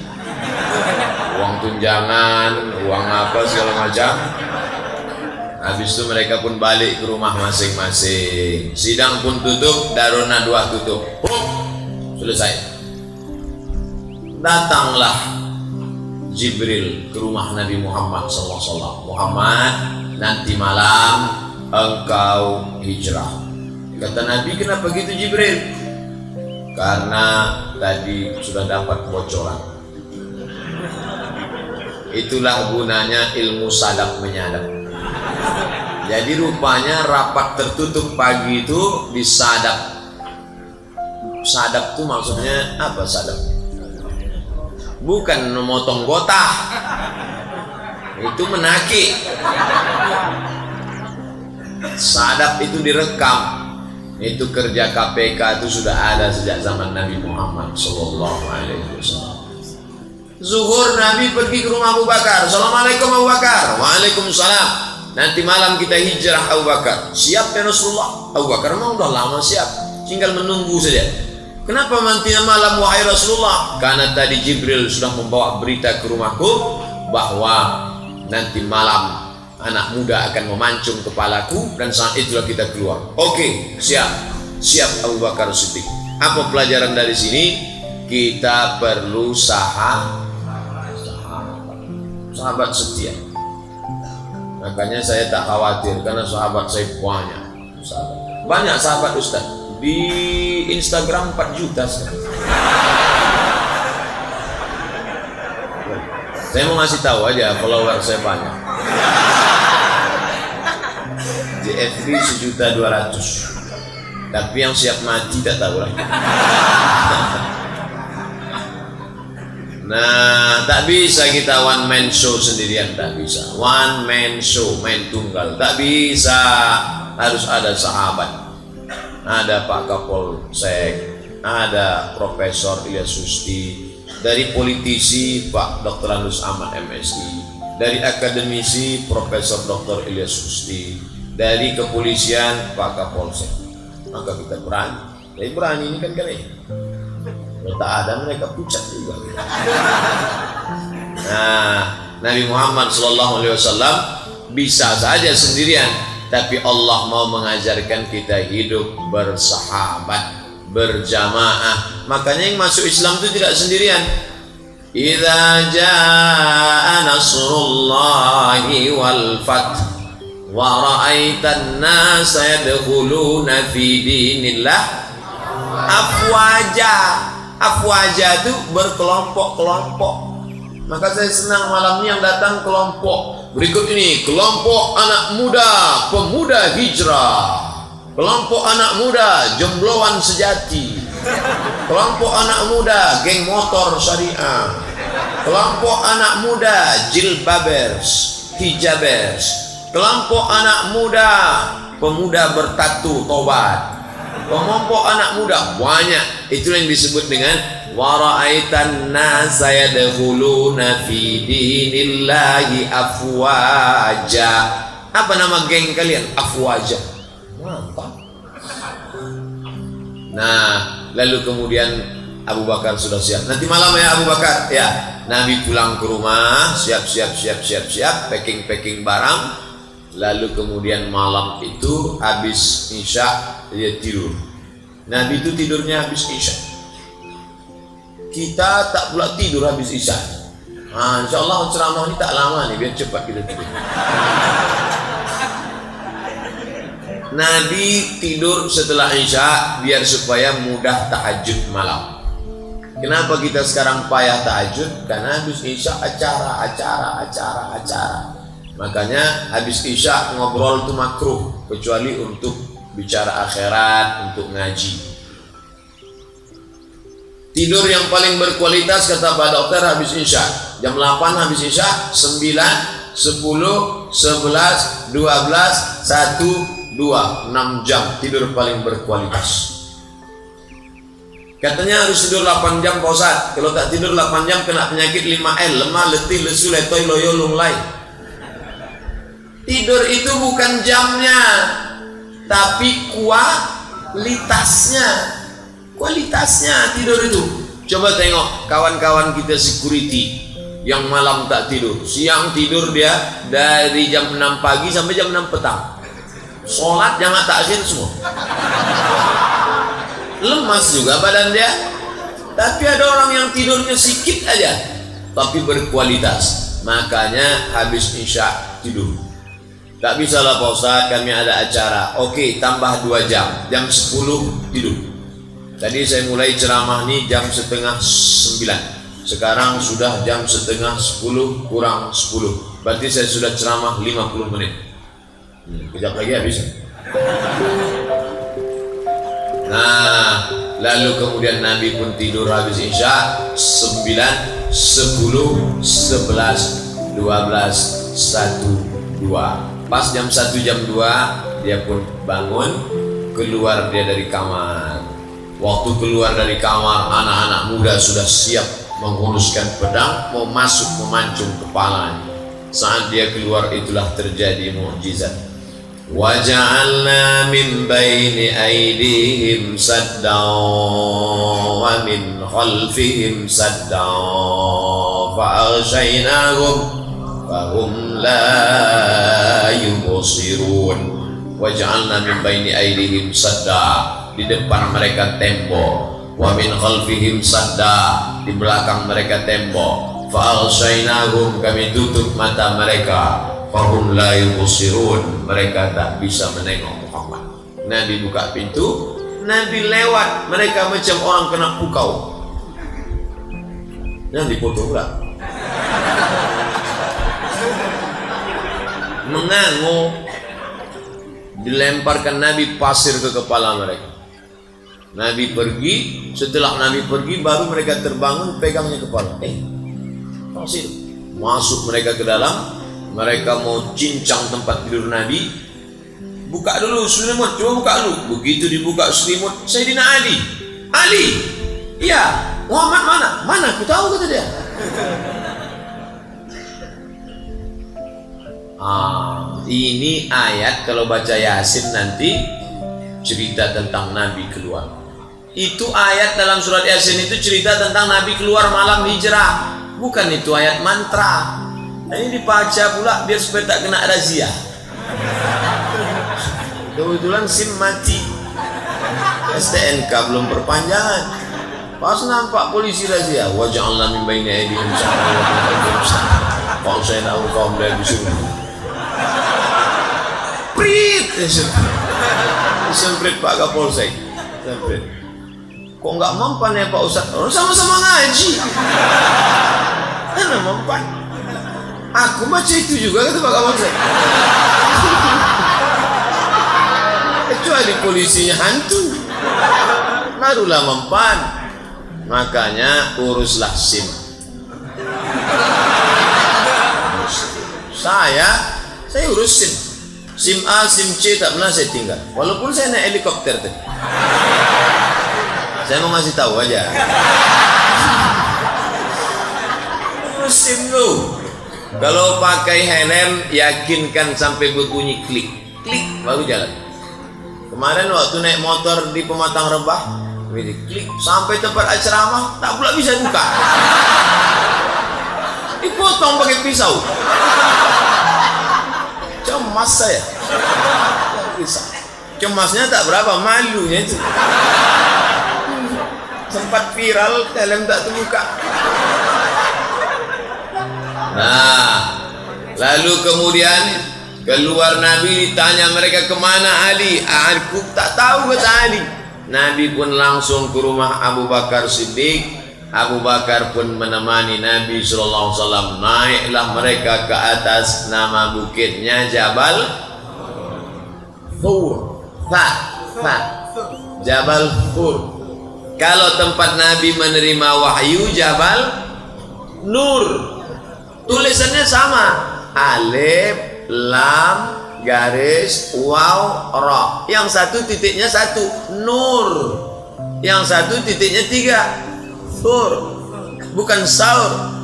uang tunjangan, uang apa segala macam. Habis itu mereka pun balik ke rumah masing-masing. Sidang pun tutup, Darun Nadwah tutup. Selesai. Datanglah Jibril ke rumah Nabi Muhammad SAW. Muhammad, nanti malam engkau hijrah. Kata Nabi, kenapa gitu Jibril? Karena tadi sudah dapat bocoran. Itulah gunanya ilmu sadap menyadap. Jadi rupanya rapat tertutup pagi itu disadap. Sadap itu maksudnya apa sadap? Bukan memotong gotah. Itu menaki. Sadap itu direkam. Itu kerja KPK itu sudah ada sejak zaman Nabi Muhammad SAW. Zuhur Nabi pergi ke rumah Abu Bakar. Assalamualaikum Abu Bakar. Waalaikumsalam. Nanti malam kita hijrah Abu Bakar. Siap ya Rasulullah? Abu Bakar memang udah lama siap, tinggal menunggu saja. Kenapa nanti malam wahai Rasulullah? Karena tadi Jibril sudah membawa berita ke rumahku bahwa nanti malam anak muda akan memancung kepalaku dan saat itulah kita keluar. Oke, siap Abu Bakar Siddiq. Apa pelajaran dari sini? Kita perlu sahabat setia. Makanya saya tak khawatir karena sahabat saya banyak sahabat Ustaz. Di Instagram 4 juta sekarang. Saya mau ngasih tahu aja, follower saya banyak. Di FB 1.200.000. Tapi yang siap mati tak tahu lagi. Nah, tak bisa kita one man show sendirian, tak bisa. One man show, main tunggal, tak bisa. Harus ada sahabat. Ada Pak Kapolsek, ada Profesor Ilyas Susti, dari politisi Pak Dr. Andus Ahmad MSI, dari akademisi Profesor Dr. Ilyas Susti, dari kepolisian Pak Kapolsek. Maka kita berani. Jadi berani ini kan kalian. Kalau tak ada mereka pucat juga. Nah, Nabi Muhammad SAW bisa saja sendirian, tapi Allah mau mengajarkan kita hidup bersahabat, berjamaah. Makanya yang masuk Islam itu tidak sendirian. Idza jaa nasrullahi wal fath wa ra'aitan nasa yadkhuluna fi dinillah afwaja. Afwaja itu berkelompok-kelompok. Maka saya senang malam ini yang datang kelompok berikut ini. Kelompok anak muda, pemuda hijrah. Kelompok anak muda, jombloan sejati. Kelompok anak muda, geng motor syariah. Kelompok anak muda, jilbabers, hijabers. Kelompok anak muda, pemuda bertatu tobat. Kelompok anak muda banyak. Itu yang disebut dengan wara'aitan nasa yadkhuluna fi dinillahi afwaja. Apa nama geng kalian? Afwaja. Mantap. Nah, lalu kemudian Abu Bakar sudah siap. Nanti malam ya Abu Bakar. Ya, Nabi pulang ke rumah, siap, packing barang. Lalu kemudian malam itu habis Isya dia tidur. Nabi itu tidurnya habis Isya. Kita tak pula tidur habis Isya. Insya Allah ceramah ini tak lama nih, biar cepat kita tidur. Nabi tidur setelah Isya biar supaya mudah tahajud malam. Kenapa kita sekarang payah tahajud? Karena habis Isya acara. Makanya habis Isya ngobrol itu makruh, kecuali untuk bicara akhirat, untuk ngaji. Tidur yang paling berkualitas kata Pak Dokter habis Isya. Jam 8 habis Isya, 9 10, 11, 12, 1, 2, 6 jam tidur paling berkualitas. Katanya harus tidur 8 jam Pak Ustadz. Kalau tak tidur 8 jam kena penyakit 5L, lemah, letih, lesu, letoy, loyo, lunglai. Tidur itu bukan jamnya, tapi kualitasnya. Kualitasnya tidur itu. Coba tengok kawan-kawan kita security yang malam tak tidur, siang tidur dia dari jam 6 pagi sampai jam 6 petang. Sholat jangan takhir semua. Lemas juga badan dia. Tapi ada orang yang tidurnya sedikit aja tapi berkualitas. Makanya habis isya tidur. Tak bisa lah Pak Ustadz, kami ada acara. Oke, tambah 2 jam, jam 10 tidur. Tadi saya mulai ceramah nih jam setengah 9. Sekarang sudah jam setengah 10 kurang 10. Berarti saya sudah ceramah 50 menit. Kejap lagi habis. Nah, lalu kemudian Nabi pun tidur habis isya 9, 10, 11, 12, 1, 2. Pas jam 1 jam 2 dia pun bangun, keluar dia dari kamar. Waktu keluar dari kamar, anak-anak muda sudah siap menghunuskan pedang, mau masuk memancung kepalanya. Saat dia keluar itulah terjadi mukjizat. Wa ja'alna min baini aydihim saddan wa min khalfihim saddan fa aghshaynahum fa hum la yubsirun. Wa ja'alna min baini aydihim sadda, di depan mereka tembok, wa min khalfihim sadda, di belakang mereka tembok, fa aghshaynahum, kami tutup mata mereka, fahum la yubsirun, mereka tak bisa menengok Muhammad. Nabi buka pintu, Nabi lewat, mereka macam orang kena pukau. Yang dipotong pula. Mengangu, dilemparkan Nabi pasir ke kepala mereka. Nabi pergi, setelah Nabi pergi baru mereka terbangun, pegangnya kepala. Pasir. Masuk mereka ke dalam. Mereka mau cincang tempat tidur Nabi. Buka dulu selimut, coba buka dulu. Begitu dibuka selimut, Sayyidina Ali. Ali, iya. Muhammad mana? Mana? Aku tahu kata dia. Ini ayat kalau baca Yasin nanti cerita tentang Nabi keluar. Itu ayat dalam surat Yasin itu cerita tentang Nabi keluar malam hijrah. Bukan itu ayat mantra. Ini dibaca pula biar supaya tak kena razia. Kebetulan SIM mati, STNK belum perpanjangan. Pas nampak polisi razia, wa ja'alna min baini aydihim saddan wa min khalfihim saddan fa aghshaynahum fa hum la yubsirun. Prit, semprit Pak Kapolsek. Semprit. Kok nggak mempan ya Pak Ustadz? Orang sama-sama ngaji. Mana mempan? Aku baca itu juga kata Pak Kapolsek. Kecuali polisinya hantu, barulah mempan. Makanya uruslah SIM. Saya urus SIM. SIM A, SIM C tak pernah saya tinggal. Walaupun saya naik helikopter tadi. Saya mau ngasih tahu aja. Urus SIM lu. Kalau pakai helm, yakinkan sampai berbunyi klik, klik baru jalan. Kemarin waktu naik motor di Pematang Rebah, klik sampai tempat ceramah, tak pula bisa buka. Dipotong pakai pisau. Cemas saya. Cemasnya tak berapa, malunya itu. Sempat viral, helm tak terbuka. Nah, lalu kemudian keluar Nabi, ditanya mereka kemana Ali? Aku tak tahu kata Ali. Nabi pun langsung ke rumah Abu Bakar Siddiq. Abu Bakar pun menemani Nabi SAW. Naiklah mereka ke atas nama bukitnya Jabal Thur. Jabal Thur. Kalau tempat Nabi menerima wahyu Jabal Nur. Tulisannya sama, alif, lam, garis, waw, ra. Yang satu titiknya satu, nur. Yang satu titiknya tiga, sur. Bukan saur.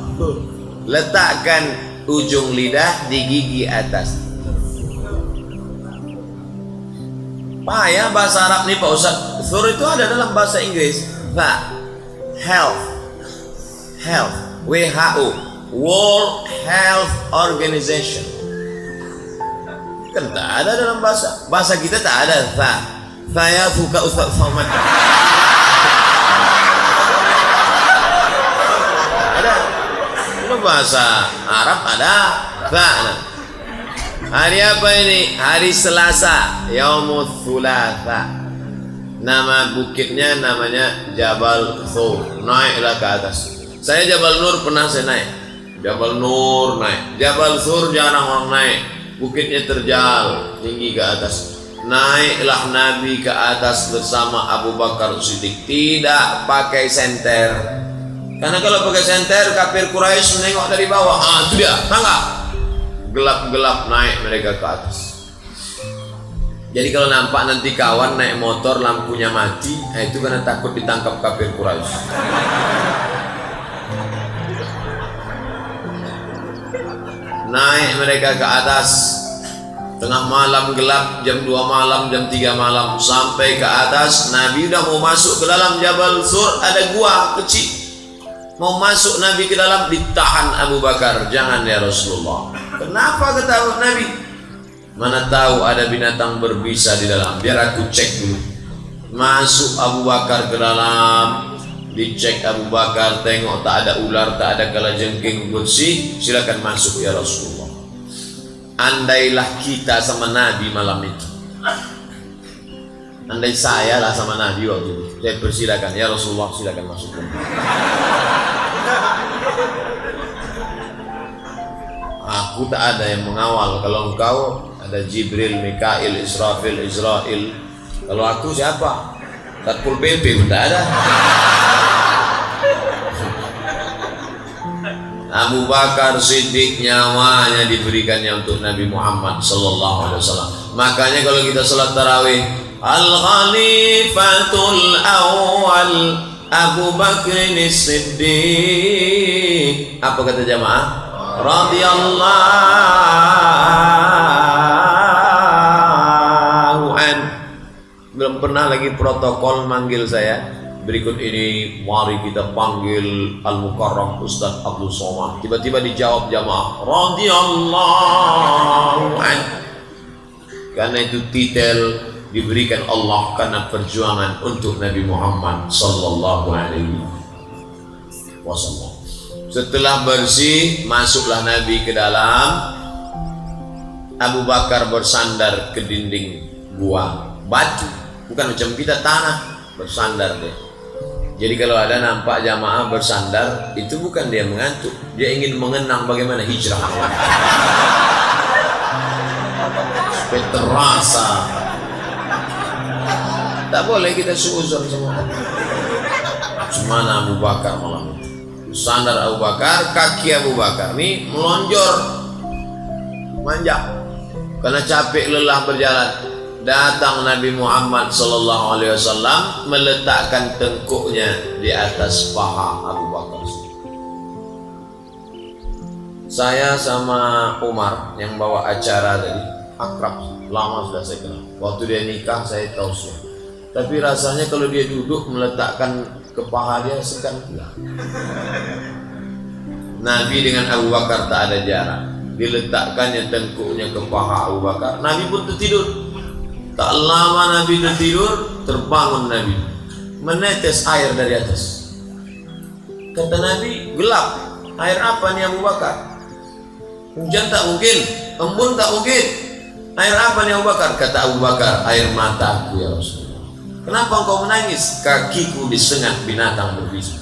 Letakkan ujung lidah di gigi atas. Payah bahasa Arab nih Pak Ustadz. Sur itu ada dalam bahasa Inggris. Health, WHO, World Health Organization. Kan tak ada dalam bahasa kita, tak ada. Saya suka Ustadz Somad. Ada. Itu bahasa Arab ada. Hari apa ini? Hari Selasa, Yaumul Thulatha. Nama bukitnya namanya Jabal Thur. Naiklah ke atas. Saya Jabal Nur pernah saya naik. Jabal Nur naik. Jabal Thur jarang orang naik. Bukitnya terjal, tinggi ke atas. Naiklah Nabi ke atas bersama Abu Bakar Siddiq. Tidak pakai senter. Karena kalau pakai senter, kafir Quraisy menengok dari bawah. Itu dia, tangkap. Gelap-gelap naik mereka ke atas. Jadi kalau nampak nanti kawan naik motor lampunya mati, itu karena takut ditangkap kafir Quraisy. Naik mereka ke atas. Tengah malam gelap, jam 2 malam, jam 3 malam, sampai ke atas. Nabi udah mau masuk ke dalam Jabal Sur, ada gua kecil. Mau masuk Nabi ke dalam, ditahan Abu Bakar. Jangan ya Rasulullah. Kenapa ketahuan Nabi? Mana tahu ada binatang berbisa di dalam. Biar aku cek dulu. Masuk Abu Bakar ke dalam, dicek Abu Bakar, tengok tak ada ular, tak ada kalajengking, bersih. Silakan masuk ya Rasulullah. Andailah kita sama Nabi malam itu. Andai saya lah sama Nabi waktu itu, saya persilakan ya Rasulullah, silakan masuk. Aku tak ada yang mengawal. Kalau engkau ada Jibril, Mikail, Israfil, Israel. Kalau aku siapa? Satpol PP pun tak ada. Abu Bakar Siddiq nyawanya diberikannya untuk Nabi Muhammad sallallahu alaihi wasallam. Makanya kalau kita salat tarawih, Al-Khalifatul Awwal Abu Bakr Siddiq. Apa kata jamaah? Radhiyallahu an. Belum pernah lagi protokol manggil saya. Berikut ini mari kita panggil Al-Mukarram Ustaz Abdul Somad. Tiba-tiba dijawab jamaah, radhiyallahu an. Karena itu titel diberikan Allah karena perjuangan untuk Nabi Muhammad sallallahu alaihi wasallam. Setelah bersih, masuklah Nabi ke dalam. Abu Bakar bersandar ke dinding gua, batu, bukan macam kita tanah, bersandar deh. Jadi kalau ada nampak jamaah bersandar, itu bukan dia mengantuk, dia ingin mengenang bagaimana hijrah Allah. Supaya terasa. Tak boleh kita suuzon semua. Semana Abu Bakar malam itu. Sandar Abu Bakar, kaki Abu Bakar ini melonjor, manjak, karena capek lelah berjalan. Datang Nabi Muhammad sallallahu alaihi wasallam meletakkan tengkuknya di atas paha Abu Bakar. Saya sama Umar yang bawa acara tadi akrab, lama sudah saya kenal. Waktu dia nikah saya tahu semua. Tapi rasanya kalau dia duduk meletakkan ke paha dia segan pula. Nabi dengan Abu Bakar tak ada jarak. Diletakkannya tengkuknya ke paha Abu Bakar. Nabi pun tertidur. Tak lama Nabi tertidur, terbangun Nabi, menetes air dari atas. Kata Nabi, gelap. Air apa nih Abu Bakar? Hujan tak mungkin, embun tak mungkin. Air apa nih Abu Bakar? Kata Abu Bakar, air mataku ya Rasulullah. Kenapa engkau menangis? Kakiku disengat binatang berbisa.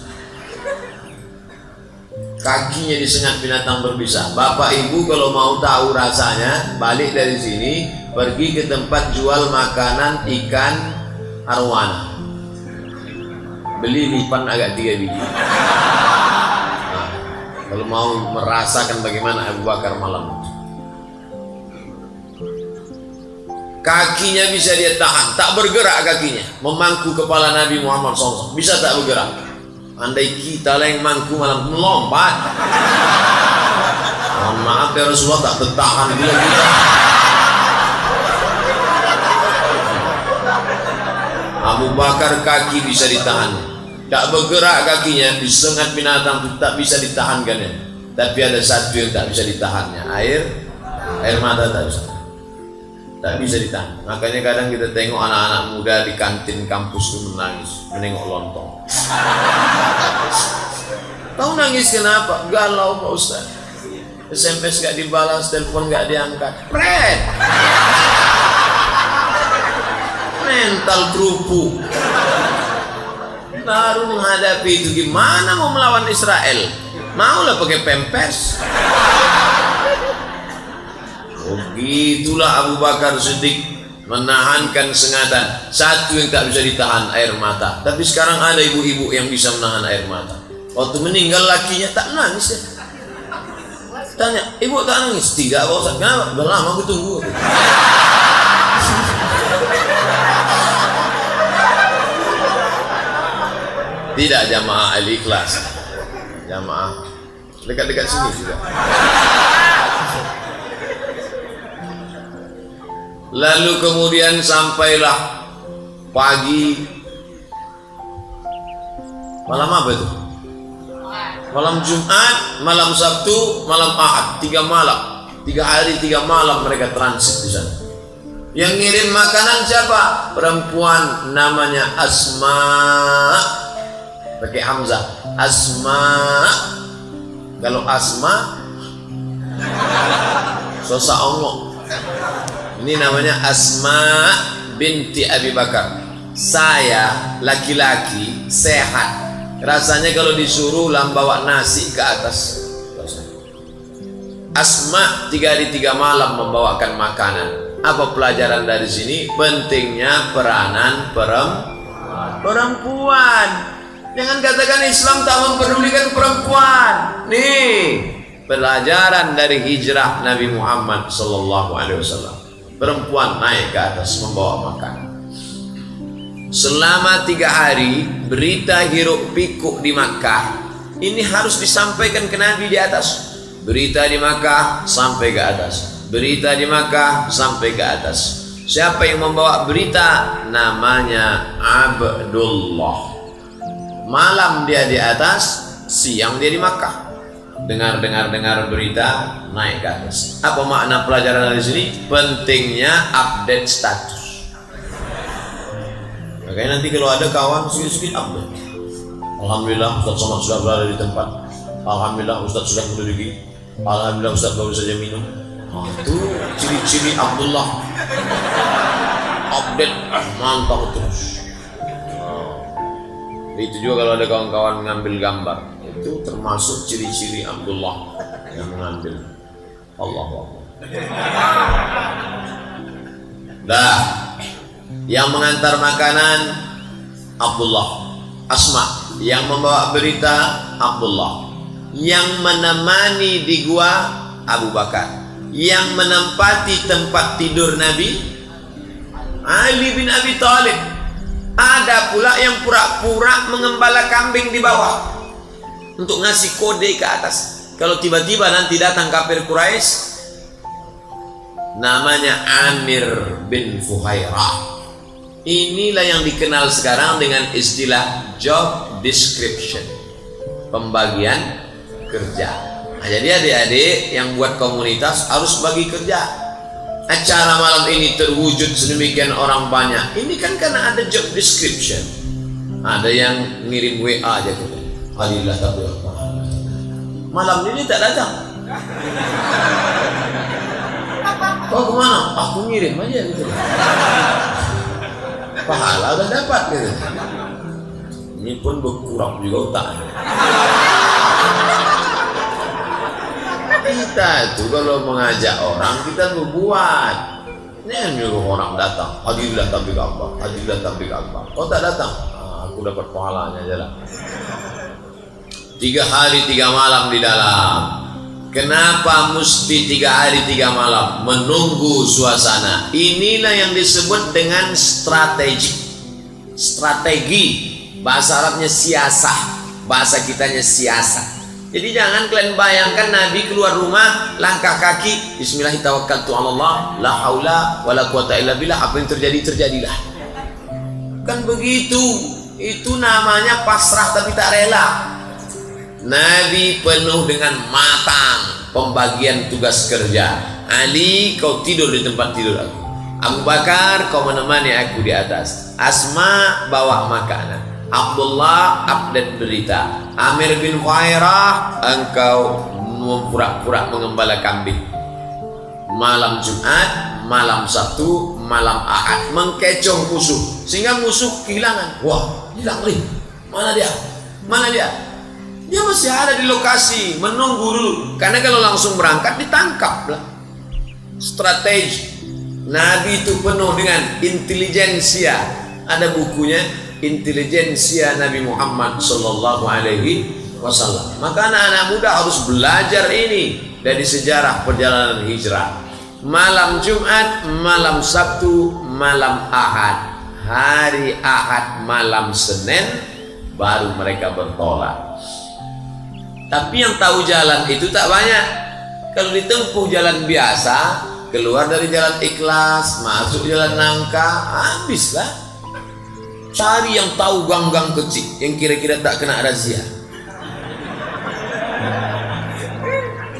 Kakinya disengat binatang berbisa. Bapak ibu kalau mau tahu rasanya, balik dari sini, pergi ke tempat jual makanan ikan arwana. Beli lipan agak 3 biji. Nah, kalau mau merasakan bagaimana Abu Bakar malam itu. kakinya bisa dia tahan, tak bergerak kakinya, memangku kepala Nabi Muhammad SAW, bisa tak bergerak. Andai kita lah yang mangku malam melompat. Mohon maaf ya Rasulullah, tak bertahan bila kita. Abu Bakar kaki bisa ditahan, tak bergerak kakinya, disengat binatang tak bisa ditahankannya. Tapi ada satu yang tak bisa ditahannya, air mata tak bisa ditahan. Makanya kadang kita tengok anak-anak muda di kantin kampus itu menangis, menengok lontong. Tahu nangis kenapa? Galau Pak Ustaz. SMS gak dibalas, telepon gak diangkat. Pret. Mental kerupuk. Baru menghadapi itu, gimana mau melawan Israel? Maulah pakai pampers. Begitulah Abu Bakar Siddiq menahankan sengatan. Satu yang tak bisa ditahan, air mata. Tapi sekarang ada ibu-ibu yang bisa menahan air mata. Waktu meninggal lakinya tak nangis ya. Tanya, ibu tak nangis? Tidak Pak Ustaz. Kenapa? Udah lama aku tunggu. Tidak jamaah Al-Ikhlas, jamaah dekat-dekat sini juga. Lalu kemudian sampailah pagi, malam apa itu? Malam Jumat, malam Sabtu, malam Ahad, 3 malam, 3 hari 3 malam mereka transit di sana. Yang ngirim makanan siapa? Perempuan namanya Asma, pakai Hamzah. Asma. Kalau Asma Sosa Ongo, ini namanya Asma binti Abi Bakar. Saya laki-laki sehat, rasanya kalau disuruh bawa nasi ke atas. Asma 3 hari 3 malam membawakan makanan. Apa pelajaran dari sini? Pentingnya peranan perempuan. Jangan katakan Islam tak mempedulikan perempuan. Nih pelajaran dari hijrah Nabi Muhammad SAW. Perempuan naik ke atas membawa makanan. Selama 3 hari berita hiruk pikuk di Makkah ini harus disampaikan ke Nabi di atas. Berita di Makkah sampai ke atas, berita di Makkah sampai ke atas. Siapa yang membawa berita? Namanya Abdullah. Malam dia di atas, siang dia di Makkah. Dengar berita, naik ke atas. Apa makna pelajaran dari sini? Pentingnya update status. Makanya nanti kalau ada kawan sedikit update. Alhamdulillah Ustaz Somad sudah berada di tempat. Alhamdulillah Ustaz sudah menduduki. Alhamdulillah Ustaz baru saja minum. Itu ciri-ciri Abdullah. Update mantap terus. Itu juga kalau ada kawan-kawan mengambil gambar, itu termasuk ciri-ciri Abdullah yang mengambil. Allahu Akbar. Dah, yang mengantar makanan Abdullah. Asma yang membawa berita Abdullah. Yang menemani di gua Abu Bakar. Yang menempati tempat tidur Nabi Ali bin Abi Thalib. Ada pula yang pura-pura mengembala kambing di bawah untuk ngasih kode ke atas. Kalau tiba-tiba nanti datang kafir Quraisy, namanya Amir bin Fuhairah. Inilah yang dikenal sekarang dengan istilah job description, pembagian kerja. Nah, jadi adik-adik yang buat komunitas harus bagi kerja. Acara malam ini terwujud sedemikian orang banyak. Ini kan karena ada job description. Ada yang ngirim WA aja gitu. Alhamdulillah tapi malam ini tak datang. Oh kemana? Aku ngirim aja gitu. Pahala udah dapat gitu. Ini pun berkurang juga otaknya. Kita itu kalau mengajak orang kita berbuat. Ini yang nyuruh orang datang. Hadirlah tablik akbar, hadirlah tablik akbar. Kau tak datang, aku dapat pahalanya aja lah. 3 hari 3 malam di dalam. Kenapa mesti 3 hari 3 malam? Menunggu suasana. Inilah yang disebut dengan strategi. Strategi, bahasa Arabnya siasah, bahasa kitanya siasah. Jadi jangan kalian bayangkan Nabi keluar rumah, langkah kaki, Bismillahirrahmanirrahim, la haula wala quwata illa billah, apa yang terjadi terjadilah. Kan begitu. Itu namanya pasrah tapi tak rela. Nabi penuh dengan matang pembagian tugas kerja. Ali, kau tidur di tempat tidur aku. Abu Bakar, kau menemani aku di atas. Asma, bawa makanan. Abdullah, update berita. Amir bin Khairah, engkau pura-pura mengembala kambing. Malam Jumat, malam Sabtu, malam Ahad, mengkecoh musuh sehingga musuh kehilangan. Wah, hilang nih. Mana dia? Mana dia? Dia masih ada di lokasi, menunggu dulu. Karena kalau langsung berangkat ditangkap lah. Strategi. Nabi itu penuh dengan intelijensia. Ada bukunya, Intelijensia Nabi Muhammad Sallallahu Alaihi Wasallam. Maka anak-anak muda harus belajar ini dari sejarah perjalanan hijrah. Malam Jumat, malam Sabtu, malam Ahad. Hari Ahad, malam Senin, baru mereka bertolak. Tapi yang tahu jalan itu tak banyak. Kalau ditempuh jalan biasa, keluar dari jalan ikhlas, masuk jalan nangka, habislah. Cari yang tahu gang-gang kecil, yang kira-kira tak kena razia.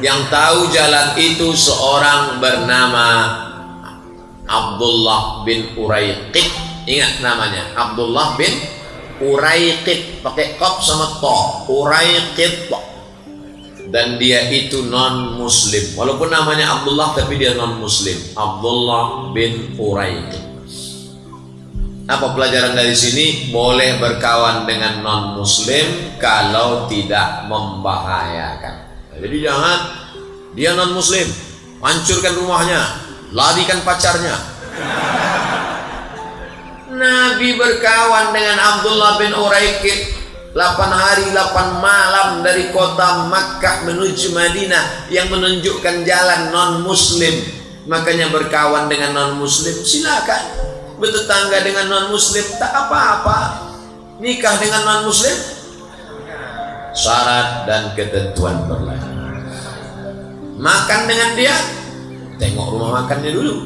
Yang tahu jalan itu seorang bernama Abdullah bin Uraiqid. Ingat namanya, Abdullah bin Uraiqid, pakai qaf sama ta. Uraiqid. Dan dia itu non muslim. Walaupun namanya Abdullah tapi dia non muslim. Abdullah bin Uraiqid. Apa pelajaran dari sini? Boleh berkawan dengan non muslim kalau tidak membahayakan. Jadi jangan dia non muslim, hancurkan rumahnya, larikan pacarnya. Nabi berkawan dengan Abdullah bin Uraiqid 8 hari 8 malam dari kota Makkah menuju Madinah, yang menunjukkan jalan non muslim. Makanya berkawan dengan non muslim silakan. Bertetangga dengan non muslim tak apa-apa. Nikah dengan non muslim syarat dan ketentuan berlaku. Makan dengan dia, tengok rumah makannya dulu.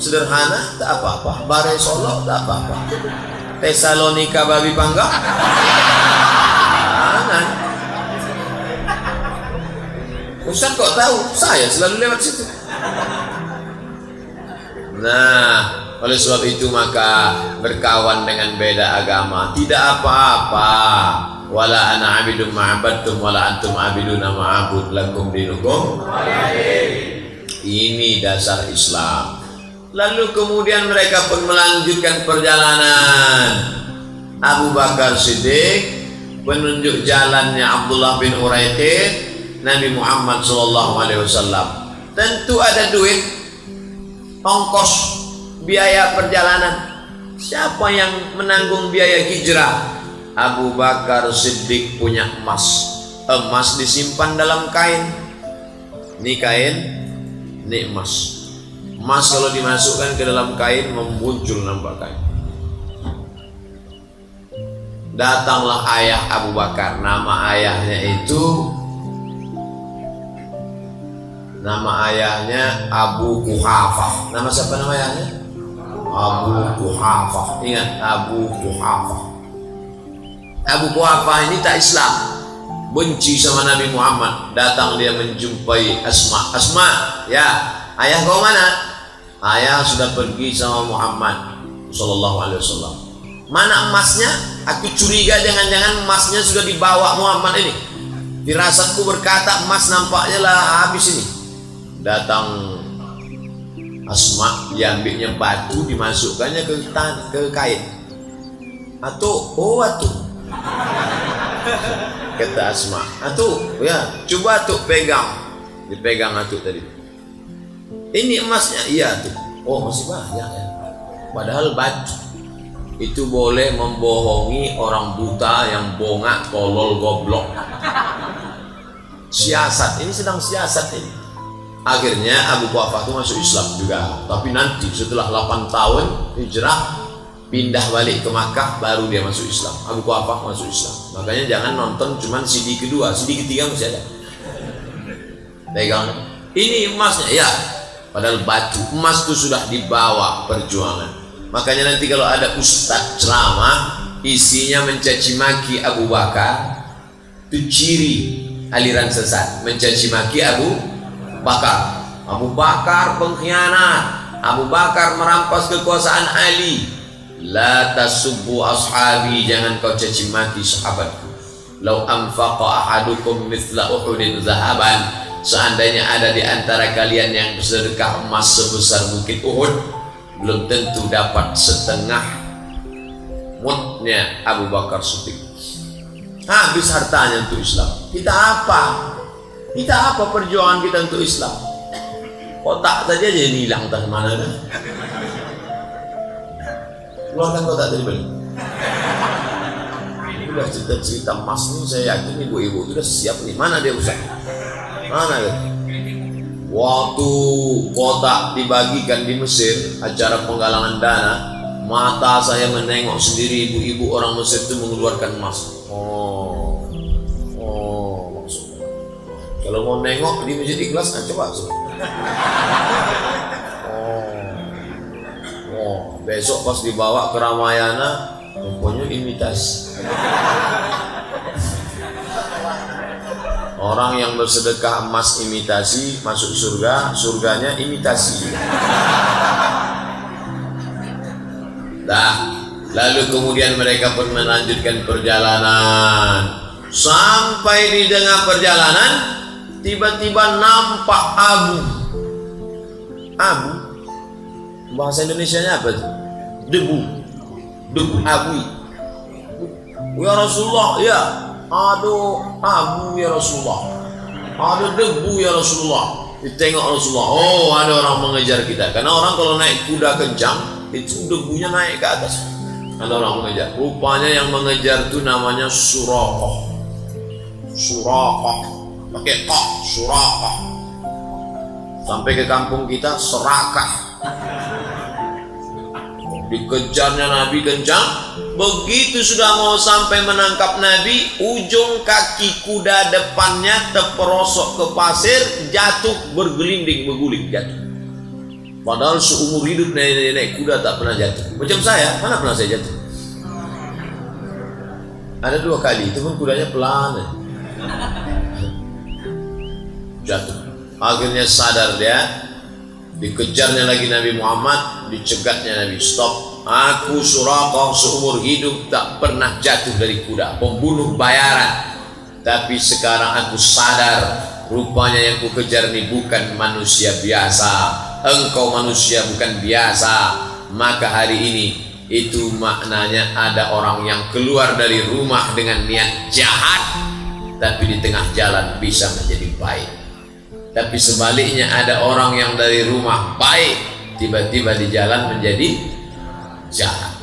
Sederhana, tak apa-apa. Bare Solo, tak apa-apa. Tesalonika babi panggang, jangan. Ustaz kok tahu? Saya selalu lewat situ. Nah, oleh sebab itu maka berkawan dengan beda agama tidak apa-apa. Wala ana abidun ma'abadtum wala antum abiduna ma'abud lakum dinukum. Ini dasar Islam. Lalu kemudian mereka pun melanjutkan perjalanan. Abu Bakar Siddiq penunjuk jalannya Abdullah bin Uraiqid, Nabi Muhammad SAW. Tentu ada duit, ongkos, biaya perjalanan. Siapa yang menanggung biaya hijrah? Abu Bakar Siddiq punya emas. Emas disimpan dalam kain. Ini kain, ini emas. Emas kalau dimasukkan ke dalam kain memuncul nampak kain. Datanglah ayah Abu Bakar. Nama ayahnya itu, nama ayahnya Abu Quhafah. Nama siapa nama ayahnya? Abu Quhafah. Ingat, Abu Quhafah. Abu Quhafah ini tak Islam, benci sama Nabi Muhammad. Datang dia menjumpai Asma. Asma, ya, ayah kau mana? Ayah sudah pergi sama Muhammad Sallallahu Alaihi Wasallam. Mana emasnya? Aku curiga jangan-jangan emasnya sudah dibawa Muhammad ini. Firasatku berkata emas nampaknya lah habis ini. Datang Asma, diambilnya batu, dimasukkannya ke kain. Atuh, kata Asma, atuh, ya, coba tuh pegang. Dipegang atuh tadi. Ini emasnya, iya tuh. Oh, masih banyak ya. Padahal batu itu boleh membohongi orang buta yang bongak, tolol, goblok. Siasat, ini sedang siasat ini. Akhirnya Abu Quhafah itu masuk Islam juga. Tapi nanti setelah 8 tahun hijrah, pindah balik ke Makkah, baru dia masuk Islam. Abu Quhafah masuk Islam. Makanya jangan nonton cuman CD kedua, CD ketiga masih ada. Pegang, ini emasnya ya. Padahal batu, emas itu sudah dibawa perjuangan. Makanya nanti kalau ada ustadz ceramah isinya mencaci maki Abu Bakar, itu ciri aliran sesat. Mencaci maki Abu Bakar. Abu Bakar pengkhianat, Abu Bakar merampas kekuasaan Ali. La tasubbu ashabi, jangan kau caci maki sahabatku. Lau anfaqa ahadukum mithla Uhudin zahaban, seandainya ada di antara kalian yang bersedekah emas sebesar bukit Uhud, belum tentu dapat setengah mutnya Abu Bakar Siddiq. Habis hartanya untuk Islam. Kita apa? Kita apa perjuangan kita untuk Islam? Kotak saja jadi hilang, entah kemana kan? Keluarkan kotak dari balik. Udah cerita-cerita emas ini, saya yakin ibu-ibu sudah siap nih. Mana dia Ustaz? Mana ya? Waktu kotak dibagikan di Mesir, acara penggalangan dana, mata saya menengok sendiri ibu-ibu orang Mesir itu mengeluarkan emas. Maksudnya. Kalau mau nengok di Masjid Ikhlas, coba. Besok pas dibawa ke Ramayana, rupanya imitasi. Orang yang bersedekah emas imitasi masuk surga, surganya imitasi. Nah, lalu kemudian mereka pun melanjutkan perjalanan. Sampai di tengah perjalanan, tiba-tiba nampak abu. Abu, bahasa Indonesianya apa tuh? Debu, abu. Ya Rasulullah, ya. Aduh, abu ya Rasulullah. Ada debu ya Rasulullah. Ditengok Rasulullah, oh ada orang mengejar kita. Karena orang kalau naik kuda kencang, itu debunya naik ke atas. Ada orang mengejar. Rupanya yang mengejar itu namanya Suraqah. Suraqah, pakai kok, Suraqah. Sampai ke kampung kita serakah. Dikejarnya Nabi kencang. Begitu sudah mau sampai menangkap Nabi, ujung kaki kuda depannya terperosok ke pasir, jatuh bergelinding, berguling jatuh. Padahal seumur hidup nenek kuda tak pernah jatuh. Macam saya, mana pernah saya jatuh? Ada 2 kali, itu pun kudanya pelan. Jatuh. Akhirnya sadar dia, dikejarnya lagi Nabi Muhammad, dicegatnya Nabi, stop. Aku Suraqah seumur hidup tak pernah jatuh dari kuda, pembunuh bayaran. Tapi sekarang aku sadar, rupanya yang ku kejar ini bukan manusia biasa. Engkau manusia bukan biasa. Maka hari ini, itu maknanya ada orang yang keluar dari rumah dengan niat jahat, tapi di tengah jalan bisa menjadi baik. Tapi sebaliknya ada orang yang dari rumah baik, tiba-tiba di jalan menjadi jahat.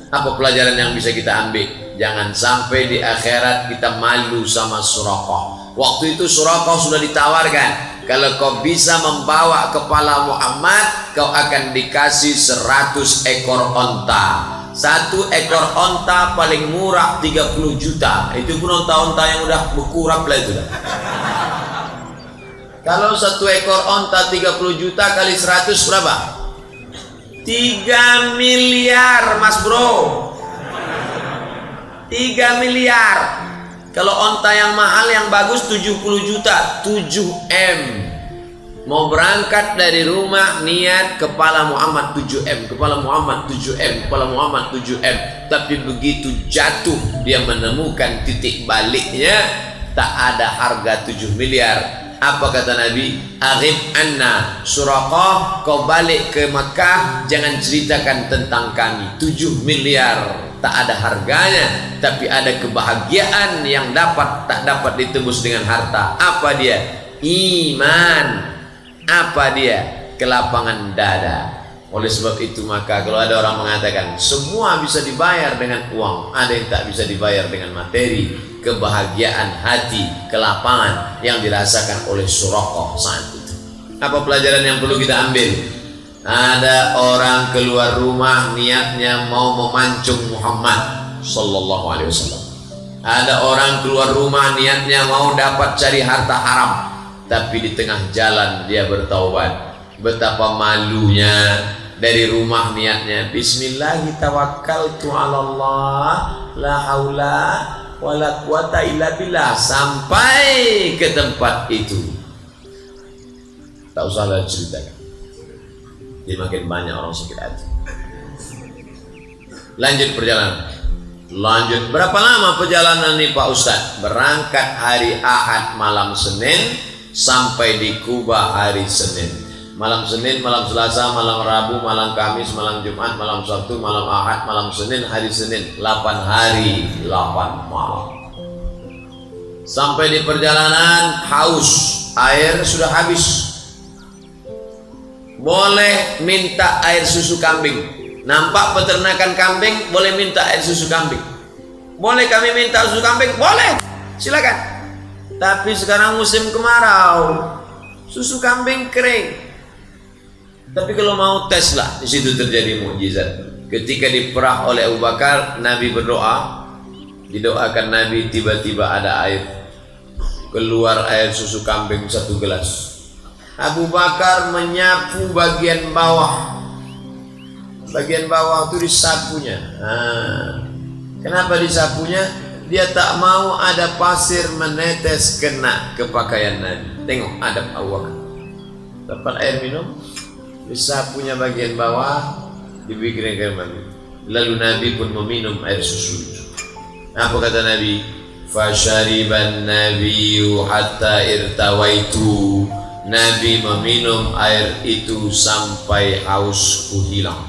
Apa pelajaran yang bisa kita ambil? Jangan sampai di akhirat kita malu sama Suraqah. Waktu itu Suraqah sudah ditawarkan, kalau kau bisa membawa kepala Muhammad, kau akan dikasih 100 ekor onta. 1 ekor onta paling murah 30 juta. Itu pun onta-onta yang udah berkurap lah itu dah. Kalau 1 ekor onta 30 juta kali 100 berapa? 3 miliar mas bro. 3 miliar. Kalau onta yang mahal yang bagus 70 juta, 7M. Mau berangkat dari rumah niat kepala Muhammad 7M, kepala Muhammad 7M, kepala Muhammad 7M. Tapi begitu jatuh dia menemukan titik baliknya, tak ada harga 7 miliar. Apa kata Nabi? Aghib anna Suraqah, kau balik ke Makkah, jangan ceritakan tentang kami. 7 miliar tak ada harganya, tapi ada kebahagiaan yang tak dapat ditebus dengan harta. Apa dia? Iman. Apa dia? Kelapangan dada. Oleh sebab itu maka kalau ada orang mengatakan semua bisa dibayar dengan uang, ada yang tak bisa dibayar dengan materi, kebahagiaan hati, kelapangan yang dirasakan oleh Suraqah saat itu. Apa pelajaran yang perlu kita ambil? Ada orang keluar rumah niatnya mau memancung Muhammad sallallahu alaihi wasallam. Ada orang keluar rumah niatnya mau dapat cari harta haram, tapi di tengah jalan dia bertaubat. Betapa malunya. Dari rumah niatnya bismillah tawakkaltu 'ala Allah la haula wala quwata illa billah, sampai ke tempat itu tak usah lagi ceritakan. Jadi makin banyak orang sakit hati. Lanjut perjalanan. Lanjut. Berapa lama perjalanan nih Pak Ustadz? Berangkat hari Ahad malam Senin sampai di Kuba hari Senin. Malam Senin, malam Selasa, malam Rabu, malam Kamis, malam Jumat, malam Sabtu, malam Ahad, malam Senin, hari Senin. 8 hari, 8 malam. Sampai di perjalanan haus, air sudah habis. Boleh minta air susu kambing. Nampak peternakan kambing, boleh minta air susu kambing. Boleh kami minta susu kambing? Boleh, silakan. Tapi sekarang musim kemarau, susu kambing kering. Tapi kalau mau tes lah, di situ terjadi mukjizat. Ketika diperah oleh Abu Bakar, Nabi berdoa, didoakan Nabi, tiba-tiba ada air, keluar air susu kambing 1 gelas. Abu Bakar menyapu bagian bawah itu disapunya. Kenapa disapunya? Dia tak mau ada pasir menetes kena ke pakaian Nabi. Tengok adab Abu Bakar. Dapat air minum, disapunya bagian bawah, dibikin air mandi. Lalu Nabi pun meminum air susu itu. Apa kata Nabi? Fasyariban nabiyyu hatta irtawaitu. Nabi meminum air itu sampai hausku hilang.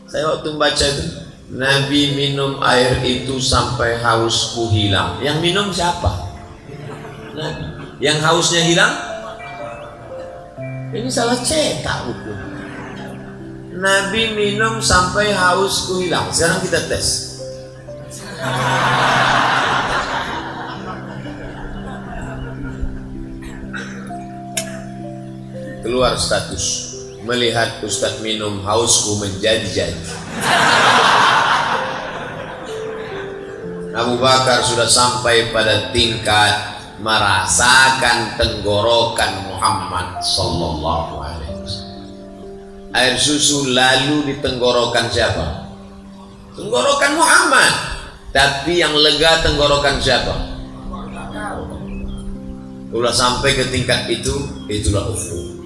Saya waktu membaca itu, Nabi minum air itu sampai hausku hilang. Yang minum siapa? Nabi. Yang hausnya hilang? Ini salah cetak buku. Nabi minum sampai hausku hilang. Sekarang kita tes. Keluar status, melihat Ustadz minum hausku menjadi-jadi. Abu Bakar sudah sampai pada tingkat merasakan tenggorokan Muhammad sallallahu alaihi wasallam. Air susu lalu di tenggorokan siapa? Tenggorokan Muhammad. Tapi yang lega tenggorokan siapa? Udah sampai ke tingkat itu, itulah ufuk.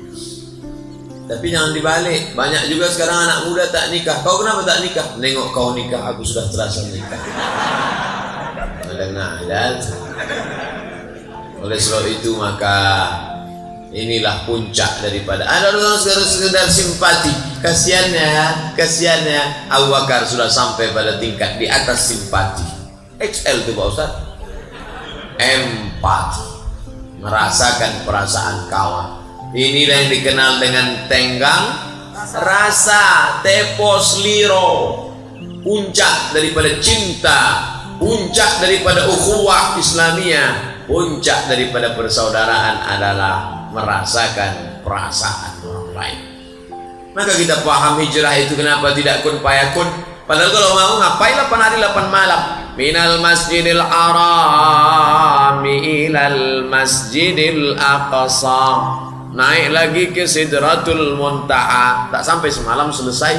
Tapi jangan dibalik. Banyak juga sekarang anak muda tak nikah. Kau kenapa tak nikah? Nengok kau nikah, aku sudah terasa nikah. Ada. Oleh sebab itu maka inilah puncak daripada ada orang sekedar simpati. Kasiannya Abu Bakar sudah sampai pada tingkat di atas simpati. XL itu Pak Ustaz. Empati, merasakan perasaan kawan. Inilah yang dikenal dengan tenggang rasa, tepos liro. Puncak daripada cinta, puncak daripada ukhuwah Islamiyah, puncak daripada persaudaraan adalah merasakan perasaan orang lain. Maka kita paham hijrah itu kenapa tidak kun payakun. Padahal kalau mau ngapain 8 hari 8 malam. Minal masjidil harami ilal masjidil aqsa. Naik lagi ke Sidratul Muntaha. Tak sampai semalam selesai.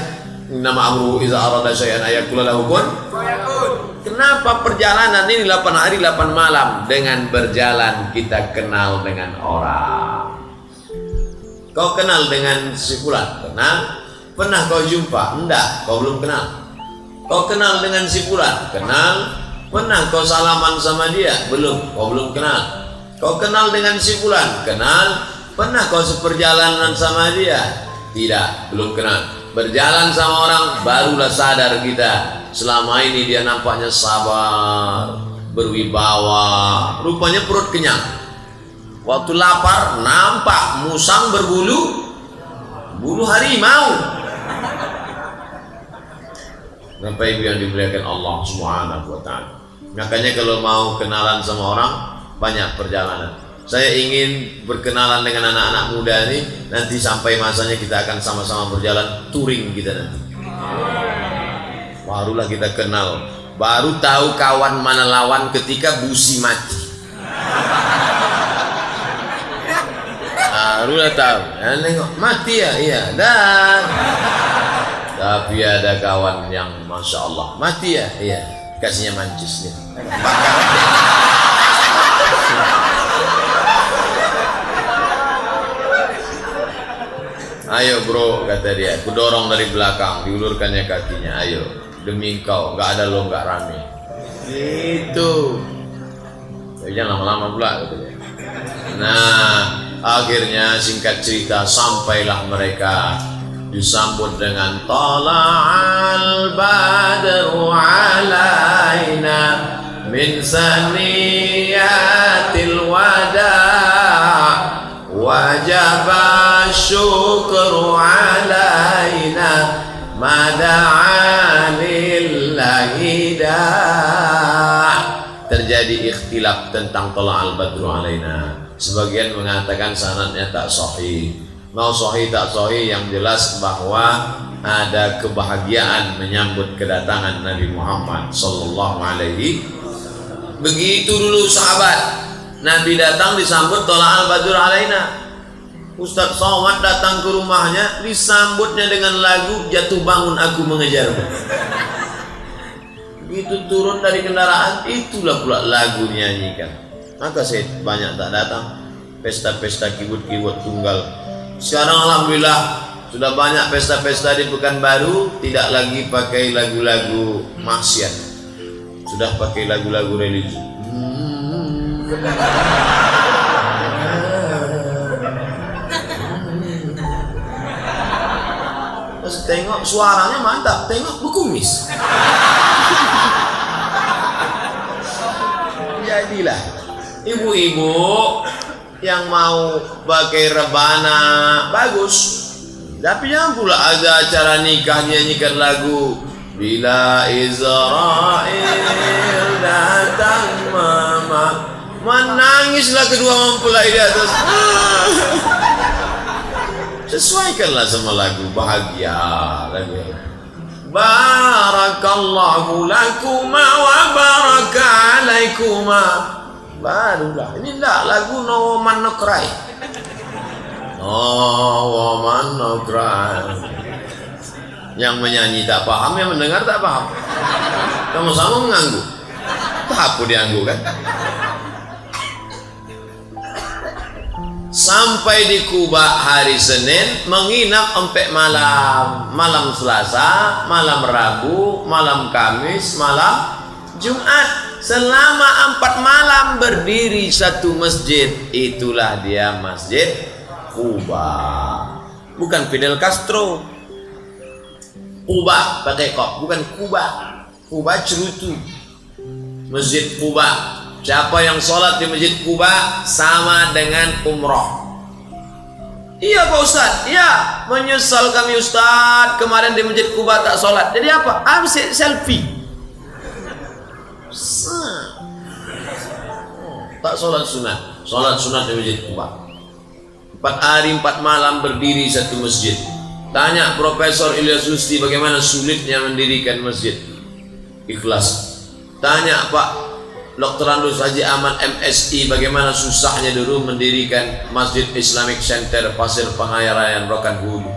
Nama amru iza arada syai'an ayakula lahu kun fayakun. Kenapa perjalanan ini 8 hari 8 malam? Dengan berjalan kita kenal dengan orang. Kau kenal dengan si fulan? Kenal. Pernah kau jumpa? Enggak, kau belum kenal. Kau kenal dengan si fulan? Kenal. Pernah kau salaman sama dia? Belum, kau belum kenal. Kau kenal dengan si fulan? Kenal. Pernah kau seperjalanan sama dia? Tidak, belum kenal. Berjalan sama orang barulah sadar kita, selama ini dia nampaknya sabar, berwibawa, rupanya perut kenyang. Waktu lapar nampak musang berbulu bunuh harimau. Bapak Ibu yang dimuliakan Allah Subhanahu wa Ta'ala. Makanya kalau mau kenalan sama orang, banyak perjalanan. Saya ingin berkenalan dengan anak-anak muda ini, nanti sampai masanya kita akan sama-sama berjalan touring kita nanti. Barulah kita kenal, baru tahu kawan mana lawan ketika busi mati. Barulah tahu. Nengok mati ya, iya. Dan tapi ada kawan yang masya Allah mati ya, iya. Kasihnya mancis dia. Ayo bro, kata dia, aku dorong dari belakang, diulurkannya kakinya. Ayo, demi engkau, nggak ada lo nggak rame. Itu. Jangan lama-lama pula, kata dia. Nah, akhirnya singkat cerita sampailah mereka disambut dengan tala'al badru alaina min saniyatil wada' wajaba syukru alaina mada'a lillahi da'. Terjadi ikhtilaf tentang tala'al badru alaina. Sebagian mengatakan sanadnya tak sahih. Mau sahih tak sahih, yang jelas bahwa ada kebahagiaan menyambut kedatangan Nabi Muhammad sallallahu alaihi. Begitu dulu sahabat, Nabi datang disambut tala'al badru alaina. Ustaz Somad datang ke rumahnya, disambutnya dengan lagu jatuh bangun aku mengejarmu. Begitu turun dari kendaraan, itulah pula lagu dinyanyikan. Maka saya banyak tak datang pesta-pesta kiwut-kiwut tunggal. Sekarang alhamdulillah sudah banyak pesta-pesta di Pekanbaru, tidak lagi pakai lagu-lagu maksiat, sudah pakai lagu-lagu religi. Terus tengok suaranya mantap, tengok berkumis. Jadilah ibu-ibu yang mau pakai rebana bagus, tapi jangan pula ada acara nikah nyanyikan lagu bila Israel datang mama, menangislah kedua mempelai di atas. Sesuaikanlah sama lagu bahagia, lagu barakallahu lakuma wa baraka alaikuma. Barulah ini enggak lagu No Woman No Cry. No Woman No Cry. Yang menyanyi tak paham, yang mendengar tak paham. Sama-sama mengangguk. Tak apa diangguk kan? Sampai di Kuba hari Senin, menginap sampai malam. Malam Selasa, malam Rabu, malam Kamis, malam Jumat. Selama 4 malam berdiri satu masjid. Itulah dia Masjid Kuba. Bukan Fidel Castro. Kuba pakai kop, bukan Kuba. Kuba cerutu. Masjid Kuba. Siapa yang sholat di Masjid Kuba sama dengan umroh. Iya Pak Ustadz, iya. Menyesal kami Ustadz, kemarin di Masjid Kuba tak sholat. Jadi apa? Ambil selfie. Tak sholat sunat. Sholat sunat di Masjid Kuba. 4 hari 4 malam berdiri satu masjid. Tanya Profesor Ilyas Lusti bagaimana sulitnya mendirikan masjid. Ikhlas. Tanya Pak Dr. Andus Haji Ahmad MSI bagaimana susahnya dulu mendirikan Masjid Islamic Center Pasir Pengayarayan Rokan Hulu.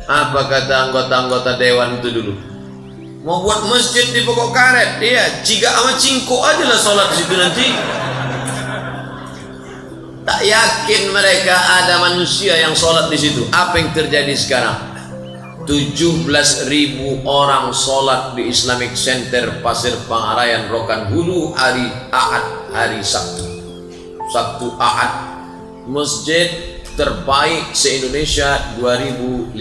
Apa kata anggota-anggota dewan itu dulu? Mau buat masjid di pokok karet, dia ciga sama cingko aja lah sholat di situ nanti. Tak yakin mereka ada manusia yang sholat di situ. Apa yang terjadi sekarang? 17.000 orang sholat di Islamic Center Pasir Pengarayan Rokan Hulu hari Ahad, hari Sabtu. Sabtu Ahad. Masjid terbaik se-Indonesia 2015.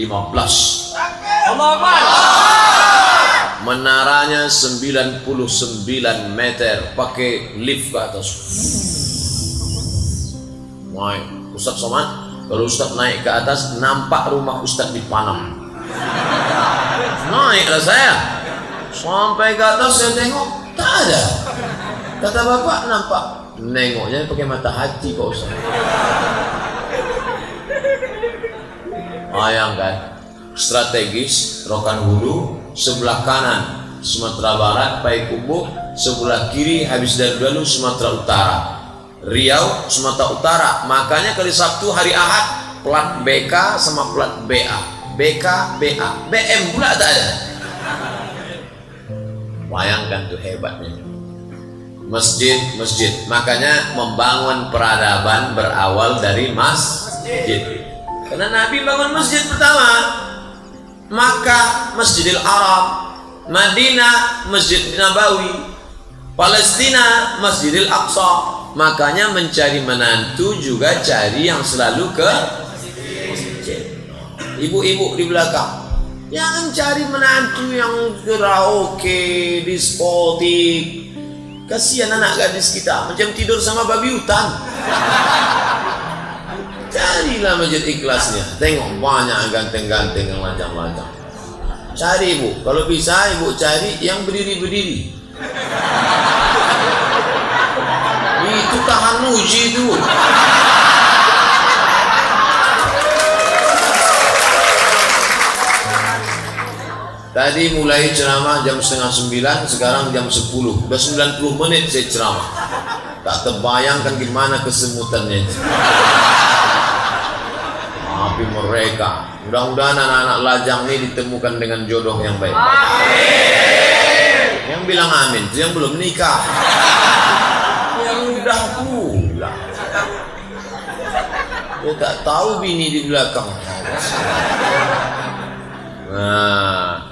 Menaranya 99 meter, pakai lift ke atas. Wah, Ustaz Somad, Kalau Ustaz naik ke atas, nampak rumah Ustaz di Panam. Naiklah saya. Sampai ke atas saya tengok, tak ada. Kata bapak, nampak. Nengoknya pakai mata hati Pak Ustaz. Bayangkan, strategis Rokan Hulu, sebelah kanan Sumatera Barat, Payakumbuh, sebelah kiri habis dari dulu Sumatera Utara, Riau, Sumatera Utara. Makanya kali Sabtu hari Ahad plat BK sama plat BA, BK BA, BM pula tak ada. Bayangkan tuh hebatnya masjid. Makanya membangun peradaban berawal dari masjid. Karena Nabi bangun masjid pertama Makkah Masjidil Haram, Madinah Masjid Nabawi, Palestina Masjidil Aqsa. Makanya mencari menantu juga cari yang selalu ke masjid. Ibu-ibu di belakang, jangan cari menantu yang karaoke, diskotik. Kasihan anak gadis kita macam tidur sama babi hutan. Carilah masjid ikhlasnya. Tengok banyak ganteng-ganteng yang lancang-lancang. Cari ibu, kalau bisa ibu cari yang berdiri-berdiri. Itu tahan uji itu. Tadi mulai ceramah jam 8:30, sekarang jam 10. Udah 90 menit saya ceramah. Tak terbayangkan gimana kesemutannya. Tapi mereka, mudah-mudahan anak-anak lajang ini ditemukan dengan jodoh yang baik. Amin. Yang bilang amin itu yang belum nikah. Yang udah pula. Dia tak tahu bini di belakang. Nah,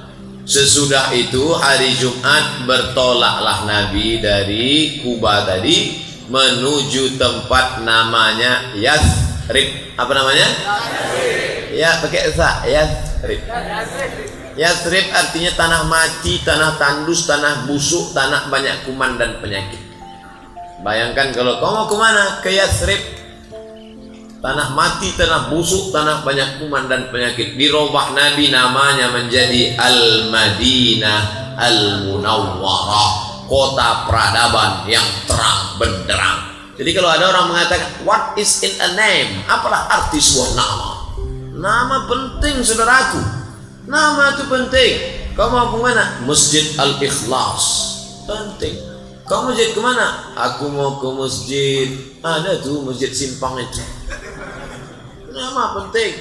sesudah itu hari Jumat bertolaklah Nabi dari Kuba tadi menuju tempat namanya Yathrib. Apa namanya? Ya, pakai sa, Yathrib. Yathrib artinya tanah mati, tanah tandus, tanah busuk, tanah banyak kuman dan penyakit. Bayangkan kalau kau mau kemana? Ke Yathrib. Tanah mati, tanah busuk, tanah banyak kuman dan penyakit. Dirubah Nabi namanya menjadi Al-Madinah Al-Munawwarah, kota peradaban yang terang benderang. Jadi kalau ada orang mengatakan what is in a name, apalah arti sebuah nama? Nama penting saudaraku. Nama itu penting. Kau mau ke mana? Masjid Al-Ikhlas. Penting. Kau masjid ke mana? Aku mau ke masjid. Ada tuh masjid Simpang itu. Nama penting.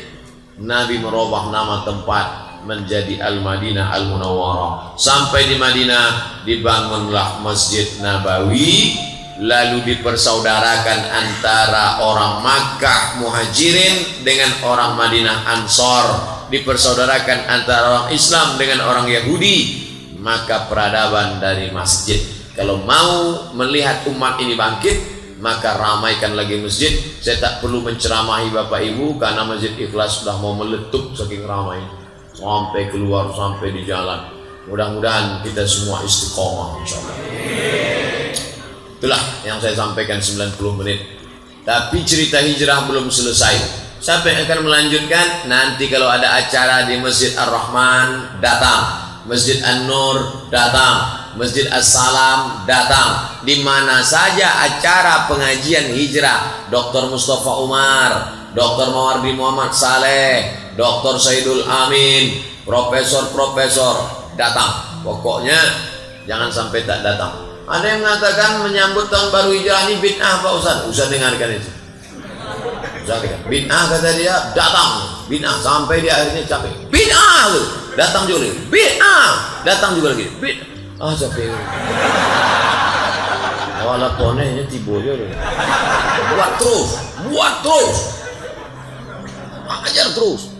Nabi merubah nama tempat menjadi Al-Madinah Al-Munawwarah. Sampai di Madinah dibangunlah Masjid Nabawi. Lalu dipersaudarakan antara orang Makkah Muhajirin dengan orang Madinah Ansor, dipersaudarakan antara orang Islam dengan orang Yahudi. Maka peradaban dari masjid. Kalau mau melihat umat ini bangkit, maka ramaikan lagi masjid. Saya tak perlu menceramahi Bapak Ibu karena Masjid Ikhlas sudah mau meletup saking ramai, sampai keluar, sampai di jalan. Mudah-mudahan kita semua istiqomah insyaallah. Itulah yang saya sampaikan 90 menit. Tapi cerita hijrah belum selesai. Siapa yang akan melanjutkan? Nanti kalau ada acara di Masjid Ar-Rahman, datang. Masjid An-Nur, datang. Masjid As-Salam, datang. Di mana saja acara pengajian hijrah, Dr. Mustafa Umar, Dr. Mawardi Muhammad Saleh, Dr. Saidul Amin, profesor-profesor datang. Pokoknya jangan sampai tak datang. Ada yang mengatakan menyambut tahun baru hijrah ini bid'ah Pak Ustaz. Usah dengarkan itu. Usah dengar. Bid'ah kata dia, datang. Bid'ah sampai dia akhirnya capek. Bid'ah tu. Datang juga lagi. Bid'ah. Datang juga lagi. Bid'ah. Capek. Wala tonenya tiba je. Buat terus. Buat terus. Ajar terus.